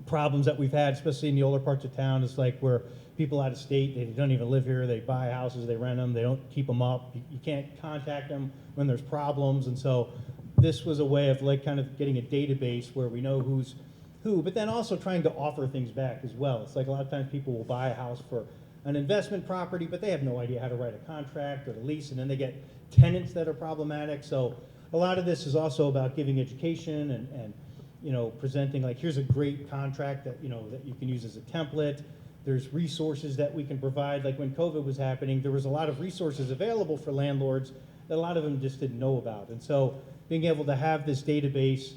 problems that we've had, especially in the older parts of town. It's like where people out of state, they don't even live here, they buy houses, they rent them, they don't keep them up. You can't contact them when there's problems. And so this was a way of like kind of getting a database where we know who's who, but then also trying to offer things back as well. It's like a lot of times people will buy a house for an investment property, but they have no idea how to write a contract or to lease, and then they get tenants that are problematic. So a lot of this is also about giving education and you know, presenting like, here's a great contract that, you know, that you can use as a template. There's resources that we can provide. Like when COVID was happening, there was a lot of resources available for landlords that a lot of them just didn't know about. And so being able to have this database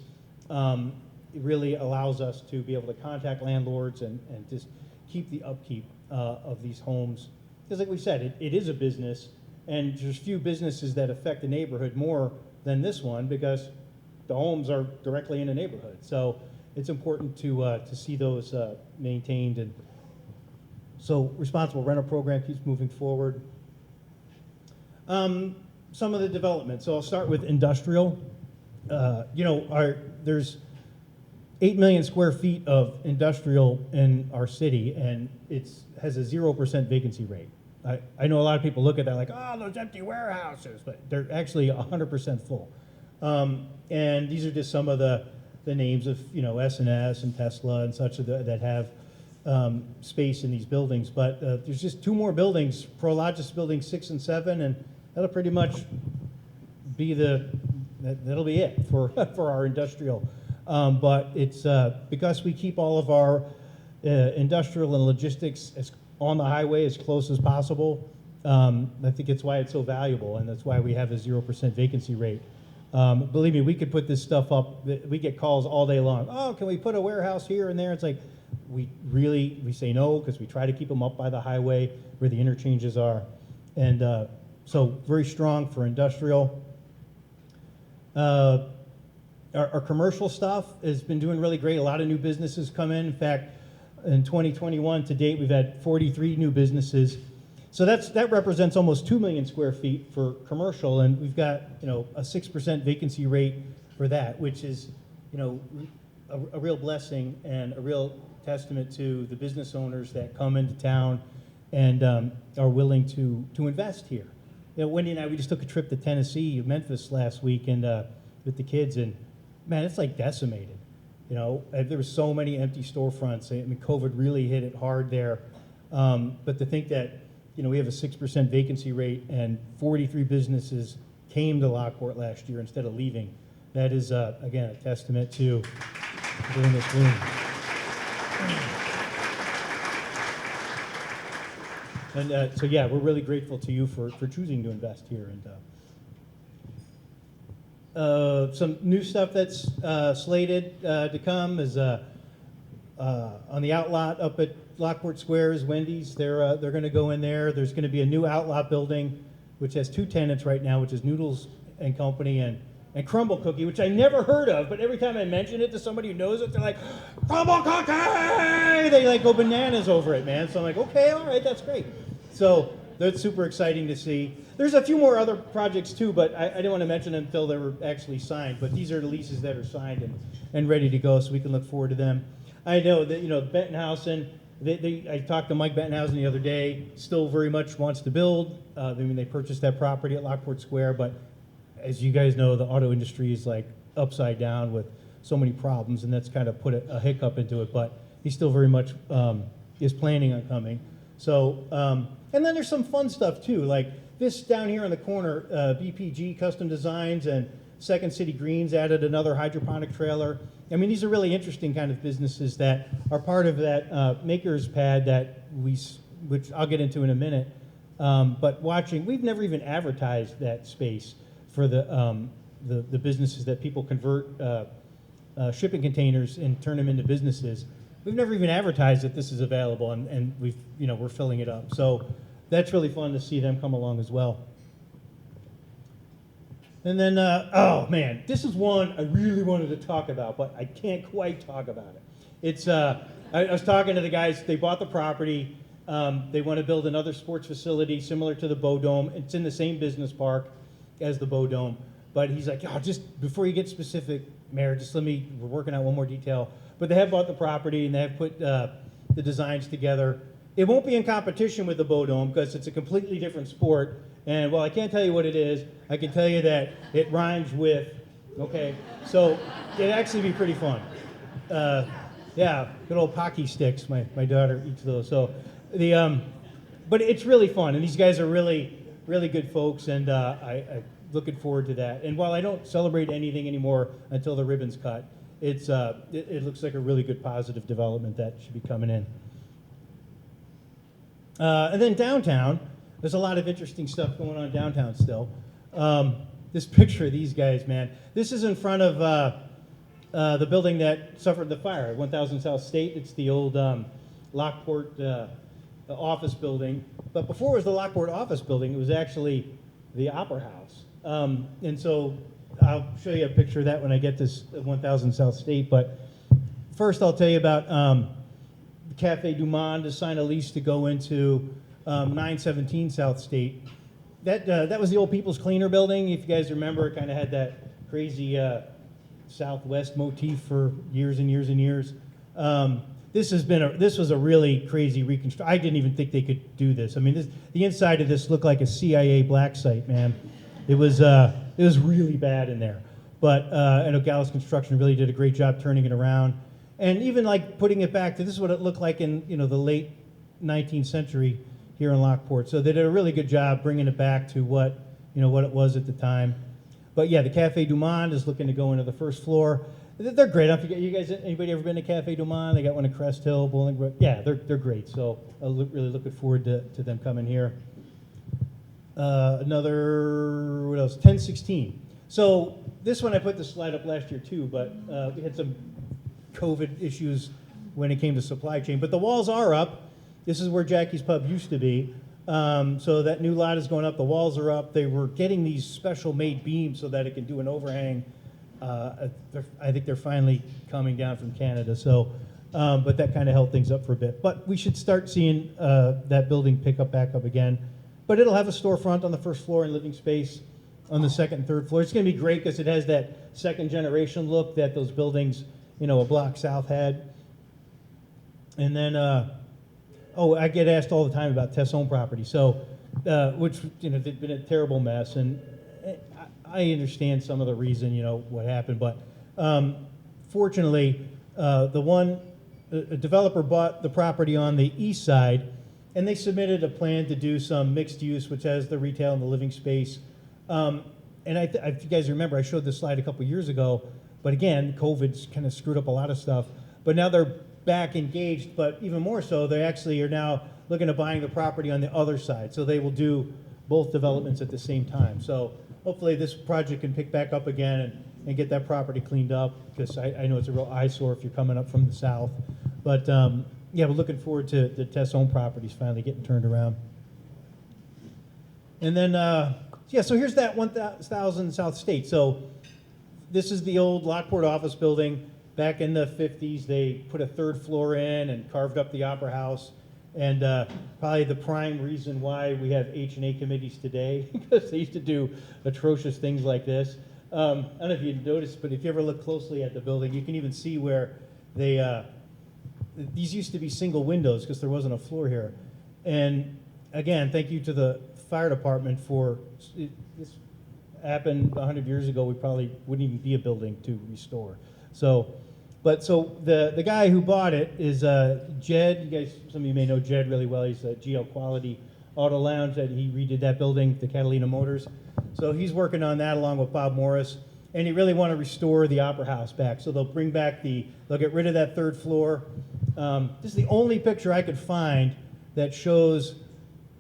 it really allows us to be able to contact landlords and just keep the upkeep of these homes. Because like we said, it is a business, and there's few businesses that affect the neighborhood more than this one because the homes are directly in the neighborhood. So it's important to see those maintained. And so Responsible Rental Program keeps moving forward. Some of the development. So I'll start with industrial. You know, there's 8 million square feet of industrial in our city, and it has a 0% vacancy rate. I know a lot of people look at that like, oh, those empty warehouses, but they're actually 100% full. And these are just some of the names of, you know, S&S and Tesla and such that have space in these buildings. But there's just 2 more buildings, Prologis Building 6 and 7, and that'll pretty much be that'll be it for our industrial. But it's because we keep all of our industrial and logistics on the highway as close as possible. I think it's why it's so valuable, and that's why we have a 0% vacancy rate. Believe me, we could put this stuff up. We get calls all day long. Oh, can we put a warehouse here and there? It's like we say no because we try to keep them up by the highway where the interchanges are, and so very strong for industrial. Our commercial stuff has been doing really great. A lot of new businesses come in. In fact, in 2021 to date, we've had 43 new businesses. So that represents almost 2 million square feet for commercial, and we've got, you know, a 6% vacancy rate for that, which is, you know, a real blessing and a real testament to the business owners that come into town and are willing to invest here. You know, Wendy and I, we just took a trip to Tennessee, Memphis last week, and with the kids, and man, it's like decimated. You know, there were so many empty storefronts. I mean, COVID really hit it hard there. But to think that, you know, we have a 6% vacancy rate and 43 businesses came to Lockport last year instead of leaving, that is, again, a testament to doing this boom. And so, yeah, we're really grateful to you for choosing to invest here. And some new stuff that's slated to come is on the outlot up at Lockport Squares, Wendy's. They're going to go in there. There's going to be a new outlot building, which has 2 tenants right now, which is Noodles and Company and Crumble Cookie, which I never heard of, but every time I mention it to somebody who knows it, they're like, Crumble Cookie! They like go bananas over it, man. So I'm like, okay, all right, that's great. So that's super exciting to see. There's a few more other projects too, but I didn't want to mention them until they were actually signed. But these are the leases that are signed and ready to go, so we can look forward to them. I know that, Bentonhausen, I talked to Mike Bentonhausen the other day, still very much wants to build. They purchased that property at Lockport Square, but as you guys know, the auto industry is like upside down with so many problems, and that's kind of put a hiccup into it, but he still very much is planning on coming. So, and then there's some fun stuff too, like this down here in the corner, BPG Custom Designs and Second City Greens added another hydroponic trailer. I mean, these are really interesting kind of businesses that are part of that makers pad which I'll get into in a minute. But we've never even advertised that space for the businesses that people convert shipping containers and turn them into businesses. We've never even advertised that this is available, and we're filling it up. So that's really fun to see them come along as well. And then, oh man, this is one I really wanted to talk about, but I can't quite talk about it. It's I was talking to the guys. They bought the property. They want to build another sports facility similar to the Bow Dome. It's in the same business park as the Bow Dome. But he's like, oh, just before you get specific, Mayor, we're working out one more detail. But they have bought the property, and they have put the designs together. It won't be in competition with the Bow Dome because it's a completely different sport. And while I can't tell you what it is, I can tell you that it rhymes with, okay? So it'd actually be pretty fun. Yeah, good old Pocky sticks. My daughter eats those. So but it's really fun, and these guys are really, really good folks, and I'm looking forward to that. And while I don't celebrate anything anymore until the ribbon's cut, it looks like a really good positive development that should be coming in. And then downtown, there's a lot of interesting stuff going on downtown still. This picture of these guys, man. This is in front of the building that suffered the fire, 1000 South State. It's the old Lockport office building. But before it was the Lockport office building, it was actually the Opera House. And so I'll show you a picture of that when I get this 1000 South State. But first I'll tell you about Cafe Du Monde to sign a lease to go into 917 South State. That was the old People's Cleaner building. If you guys remember, it kind of had that crazy Southwest motif for years and years and years. This was a really crazy reconstruction. I didn't even think they could do this. I mean, the inside of this looked like a CIA black site, man. It was really bad in there. But I know Gallus Construction really did a great job turning it around, and even like putting it back to this is what it looked like in the late 19th century here in Lockport. So they did a really good job bringing it back to what it was at the time. But yeah, the Cafe Du Monde is looking to go into the first floor. They're great. I don't forget, you guys, anybody ever been to Cafe Du Monde? They got one in Crest Hill, Bolingbrook. Yeah, they're great. So really looking forward to them coming here. Another, what else? 1016. So this one I put the slide up last year too, but we had some COVID issues when it came to supply chain. But the walls are up. This is where Jackie's Pub used to be. So that new lot is going up. The walls are up. They were getting these special made beams so that it can do an overhang. I think they're finally coming down from Canada. So, but that kind of held things up for a bit. But we should start seeing that building pick up back up again. But it'll have a storefront on the first floor and living space on the second and third floor. It's going to be great because it has that second generation look that those buildings, a block south had. And then, I get asked all the time about Tess Home Property. So, which, they've been a terrible mess. And I understand some of the reason, what happened. But fortunately, a developer bought the property on the east side, and they submitted a plan to do some mixed use, which has the retail and the living space. And if you guys remember, I showed this slide a couple years ago. But again, COVID's kind of screwed up a lot of stuff. But now they're back engaged, but even more so, they actually are now looking at buying the property on the other side. So they will do both developments at the same time. So hopefully this project can pick back up again and get that property cleaned up, because I know it's a real eyesore if you're coming up from the south. But yeah, we're looking forward to the Tess Home properties finally getting turned around. And then, yeah, so here's that 1000 South State. So this is the old Lockport office building. Back in the 50s, they put a third floor in and carved up the Opera House. And probably the prime reason why we have H&A committees today, because they used to do atrocious things like this. I don't know if you noticed, but if you ever look closely at the building, you can even see where they, these used to be single windows because there wasn't a floor here. And again, thank you to the fire department for, this happened 100 years ago, we probably wouldn't even be a building to restore. So, but so the guy who bought it is Jed. You guys, some of you may know Jed really well. He's a GL Quality Auto Lounge that he redid that building, the Catalina Motors. So he's working on that along with Bob Morris, and he really want to restore the Opera House back. So they'll bring back they'll get rid of that third floor. This is the only picture I could find that shows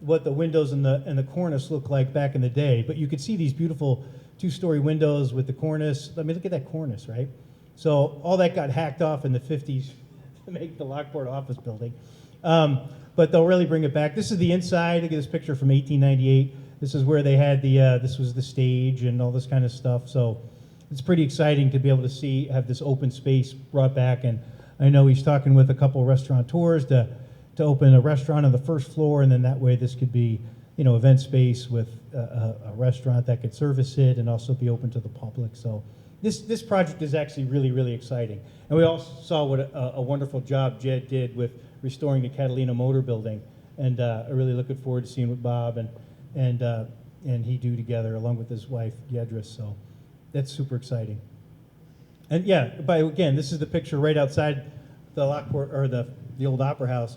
what the windows and the cornice look like back in the day. But you could see these beautiful two-story windows with the cornice. I mean, look at that cornice, right? So all that got hacked off in the 50s to make the Lockport office building. But they'll really bring it back. This is the inside. Look at this picture from 1898. This is where they had this was the stage and all this kind of stuff. So it's pretty exciting to be able to have this open space brought back. And I know he's talking with a couple restaurateurs to open a restaurant on the first floor, and then that way this could be, event space with a restaurant that could service it and also be open to the public. So this project is actually really, really exciting. And we also saw what a wonderful job Jed did with restoring the Catalina Motor Building. And I'm really looking forward to seeing what Bob and he do together along with his wife, Yedris. So that's super exciting. And yeah, again, this is the picture right outside the Lockport, or the old Opera House.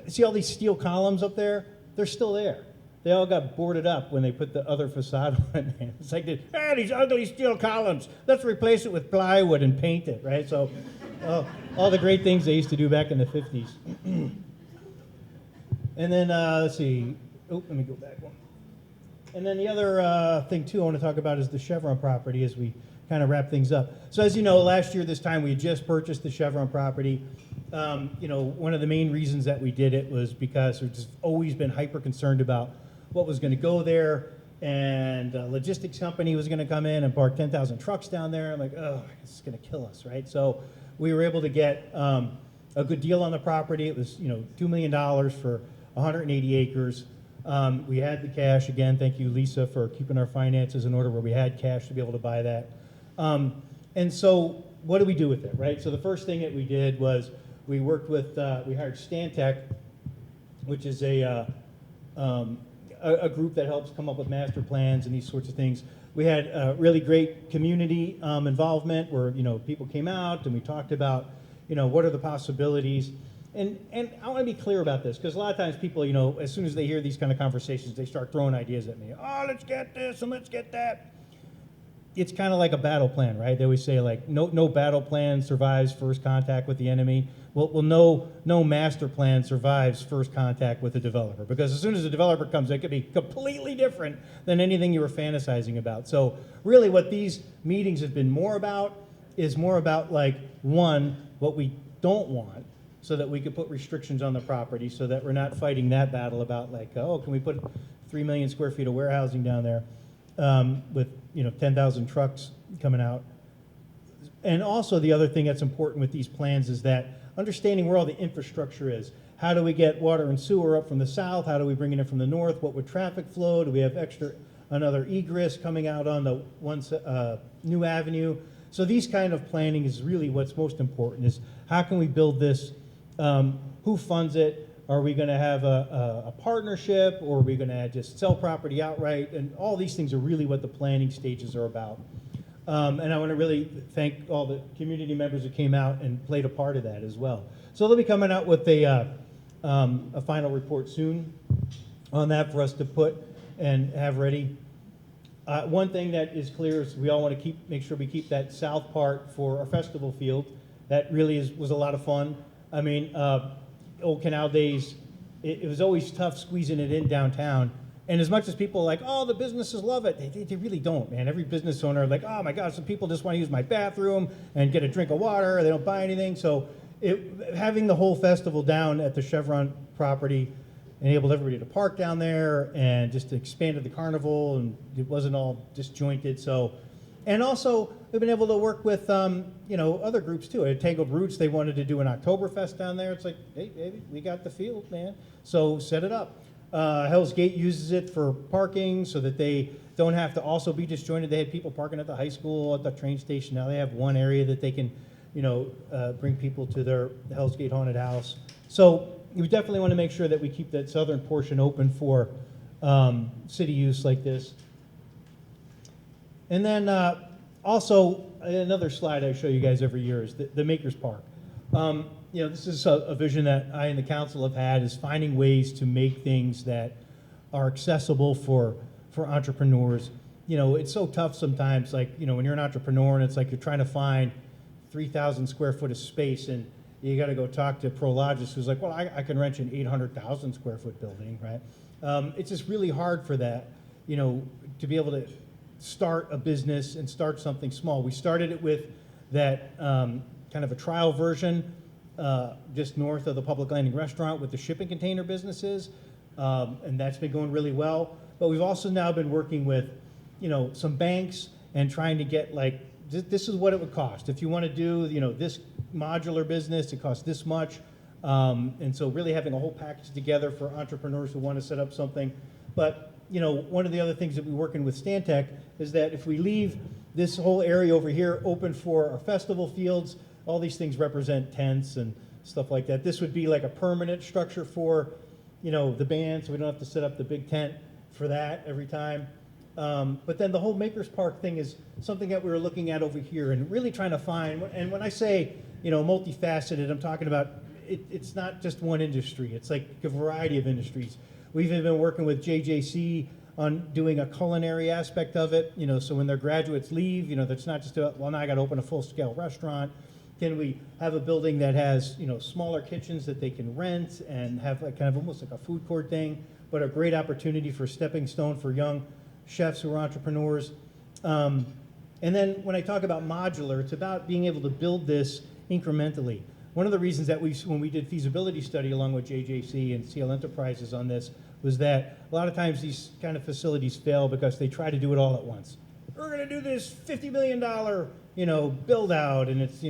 See all these steel columns up there? They're still there. They all got boarded up when they put the other facade on. It's like, these ugly steel columns. Let's replace it with plywood and paint it, right? So all the great things they used to do back in the 50s. And then, let's see. Oh, let me go back one. And then the other thing, too, I want to talk about is the Chevron property as we kind of wrap things up. So as you know, last year this time we had just purchased the Chevron property. One of the main reasons that we did it was because we've just always been hyper concerned about what was going to go there, and a logistics company was going to come in and park 10,000 trucks down there. I'm like, oh, this is going to kill us, right? So we were able to get a good deal on the property. It was, $2 million for 180 acres. We had the cash. Again, thank you, Lisa, for keeping our finances in order where we had cash to be able to buy that. And so what do we do with it, right? So the first thing that we did was we worked with, we hired Stantec, which is a group that helps come up with master plans and these sorts of things. We had really great community involvement where, people came out and we talked about, what are the possibilities. And I want to be clear about this, because a lot of times people, as soon as they hear these kind of conversations, they start throwing ideas at me. Oh, let's get this and let's get that. It's kind of like a battle plan, right? They always say, like, no battle plan survives first contact with the enemy. Well, no master plan survives first contact with the developer, because as soon as the developer comes, it could be completely different than anything you were fantasizing about. So really what these meetings have been more about is more about, like, one, what we don't want, so that we could put restrictions on the property so that we're not fighting that battle about, like, oh, can we put 3 million square feet of warehousing down there with 10,000 trucks coming out. And also the other thing that's important with these plans is that understanding where all the infrastructure is. How do we get water and sewer up from the south? How do we bring it in from the north? What would traffic flow? Do we have another egress coming out on the new avenue? So these kind of planning is really what's most important, is how can we build this? Who funds it? Are we going to have a partnership, or are we going to just sell property outright? And all these things are really what the planning stages are about. And I want to really thank all the community members who came out and played a part of that as well. So they'll be coming out with a final report soon on that for us to put and have ready. One thing that is clear is we all want to make sure we keep that south part for our festival field. That really was a lot of fun. I mean, old canal days, it was always tough squeezing it in downtown. And as much as people are like, oh, the businesses love it, they really don't, man. Every business owner, like, oh my gosh, some people just want to use my bathroom and get a drink of water, they don't buy anything. So having the whole festival down at the Chevron property enabled everybody to park down there and just expanded the carnival, and it wasn't all disjointed. So, and also we've been able to work with other groups too. At Tangled Roots, they wanted to do an Oktoberfest down there. It's like, hey, baby, we got the field, man. So set it up. Hell's Gate uses it for parking so that they don't have to also be disjointed. They had people parking at the high school, at the train station. Now they have one area that they can, bring people to their Hell's Gate haunted house. So we definitely want to make sure that we keep that southern portion open for city use like this. And then also another slide I show you guys every year is the Makers Park. This is a vision that I and the council have had, is finding ways to make things that are accessible for entrepreneurs. It's so tough sometimes, like, when you're an entrepreneur and it's like you're trying to find 3,000 square foot of space and you got to go talk to Prologis, who's like, well, I can rent an 800,000 square foot building, right? It's just really hard for that, to be able to start a business and start something small. We started it with that kind of a trial version just north of the Public Landing Restaurant with the shipping container businesses, and that's been going really well. But we've also now been working with, some banks and trying to get this is what it would cost. If you want to do, this modular business, it costs this much. And so really having a whole package together for entrepreneurs who want to set up something. But, one of the other things that we're working with Stantec is that if we leave this whole area over here open for our festival fields, all these things represent tents and stuff like that. This would be like a permanent structure for, the band, so we don't have to set up the big tent for that every time. But then the whole Makers Park thing is something that we were looking at over here and really trying to find. And when I say, multifaceted, I'm talking about it's not just one industry. It's like a variety of industries. We've even been working with JJC on doing a culinary aspect of it. So when their graduates leave, that's not just about, well, now I got to open a full-scale restaurant. Can we have a building that has, smaller kitchens that they can rent and have like kind of almost like a food court thing, but a great opportunity for stepping stone for young chefs who are entrepreneurs. And then when I talk about modular, it's about being able to build this incrementally. One of the reasons that when we did feasibility study along with JJC and CL Enterprises on this was that a lot of times these kind of facilities fail because they try to do it all at once. We're going to do this $50 million, build out, and it's,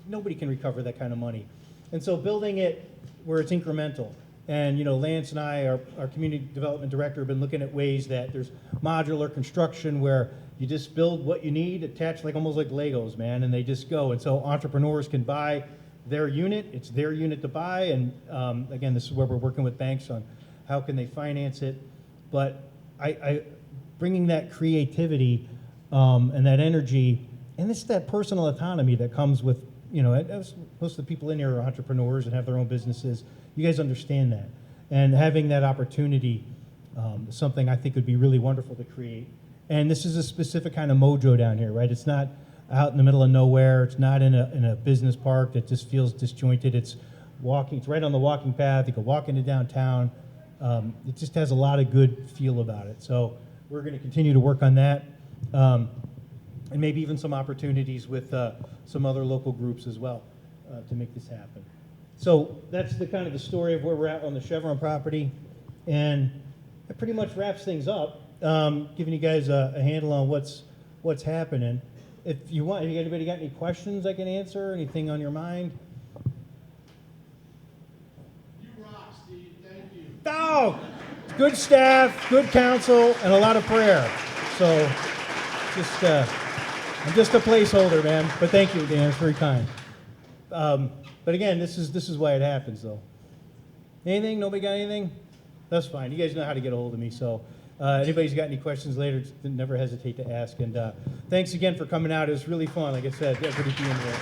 nobody can recover that kind of money. And so building it where it's incremental. And, Lance and I, our community development director, have been looking at ways that there's modular construction where you just build what you need, attached almost like Legos, man, and they just go. And so entrepreneurs can buy their unit. It's their unit to buy. And again, this is where we're working with banks on how can they finance it. But I bringing that creativity and that energy, and it's that personal autonomy that comes with, most of the people in here are entrepreneurs and have their own businesses. You guys understand that. And having that opportunity is something I think would be really wonderful to create. And this is a specific kind of mojo down here, right? It's not out in the middle of nowhere. It's not in a business park that just feels disjointed. It's walking. It's right on the walking path. You can walk into downtown. It just has a lot of good feel about it. So we're going to continue to work on that, and maybe even some opportunities with some other local groups as well to make this happen. So that's the kind of the story of where we're at on the Chevron property, and it pretty much wraps things up, giving you guys a handle on what's happening. If anybody got any questions I can answer, anything on your mind? You rock, Steve. Thank you. Oh, good staff, good counsel, and a lot of prayer. So just I'm just a placeholder, man. But thank you, Dan. It's very kind. But again, this is why it happens, though. Anything? Nobody got anything? That's fine. You guys know how to get a hold of me. So anybody's got any questions later, never hesitate to ask. And thanks again for coming out. It was really fun. Like I said, everybody being here.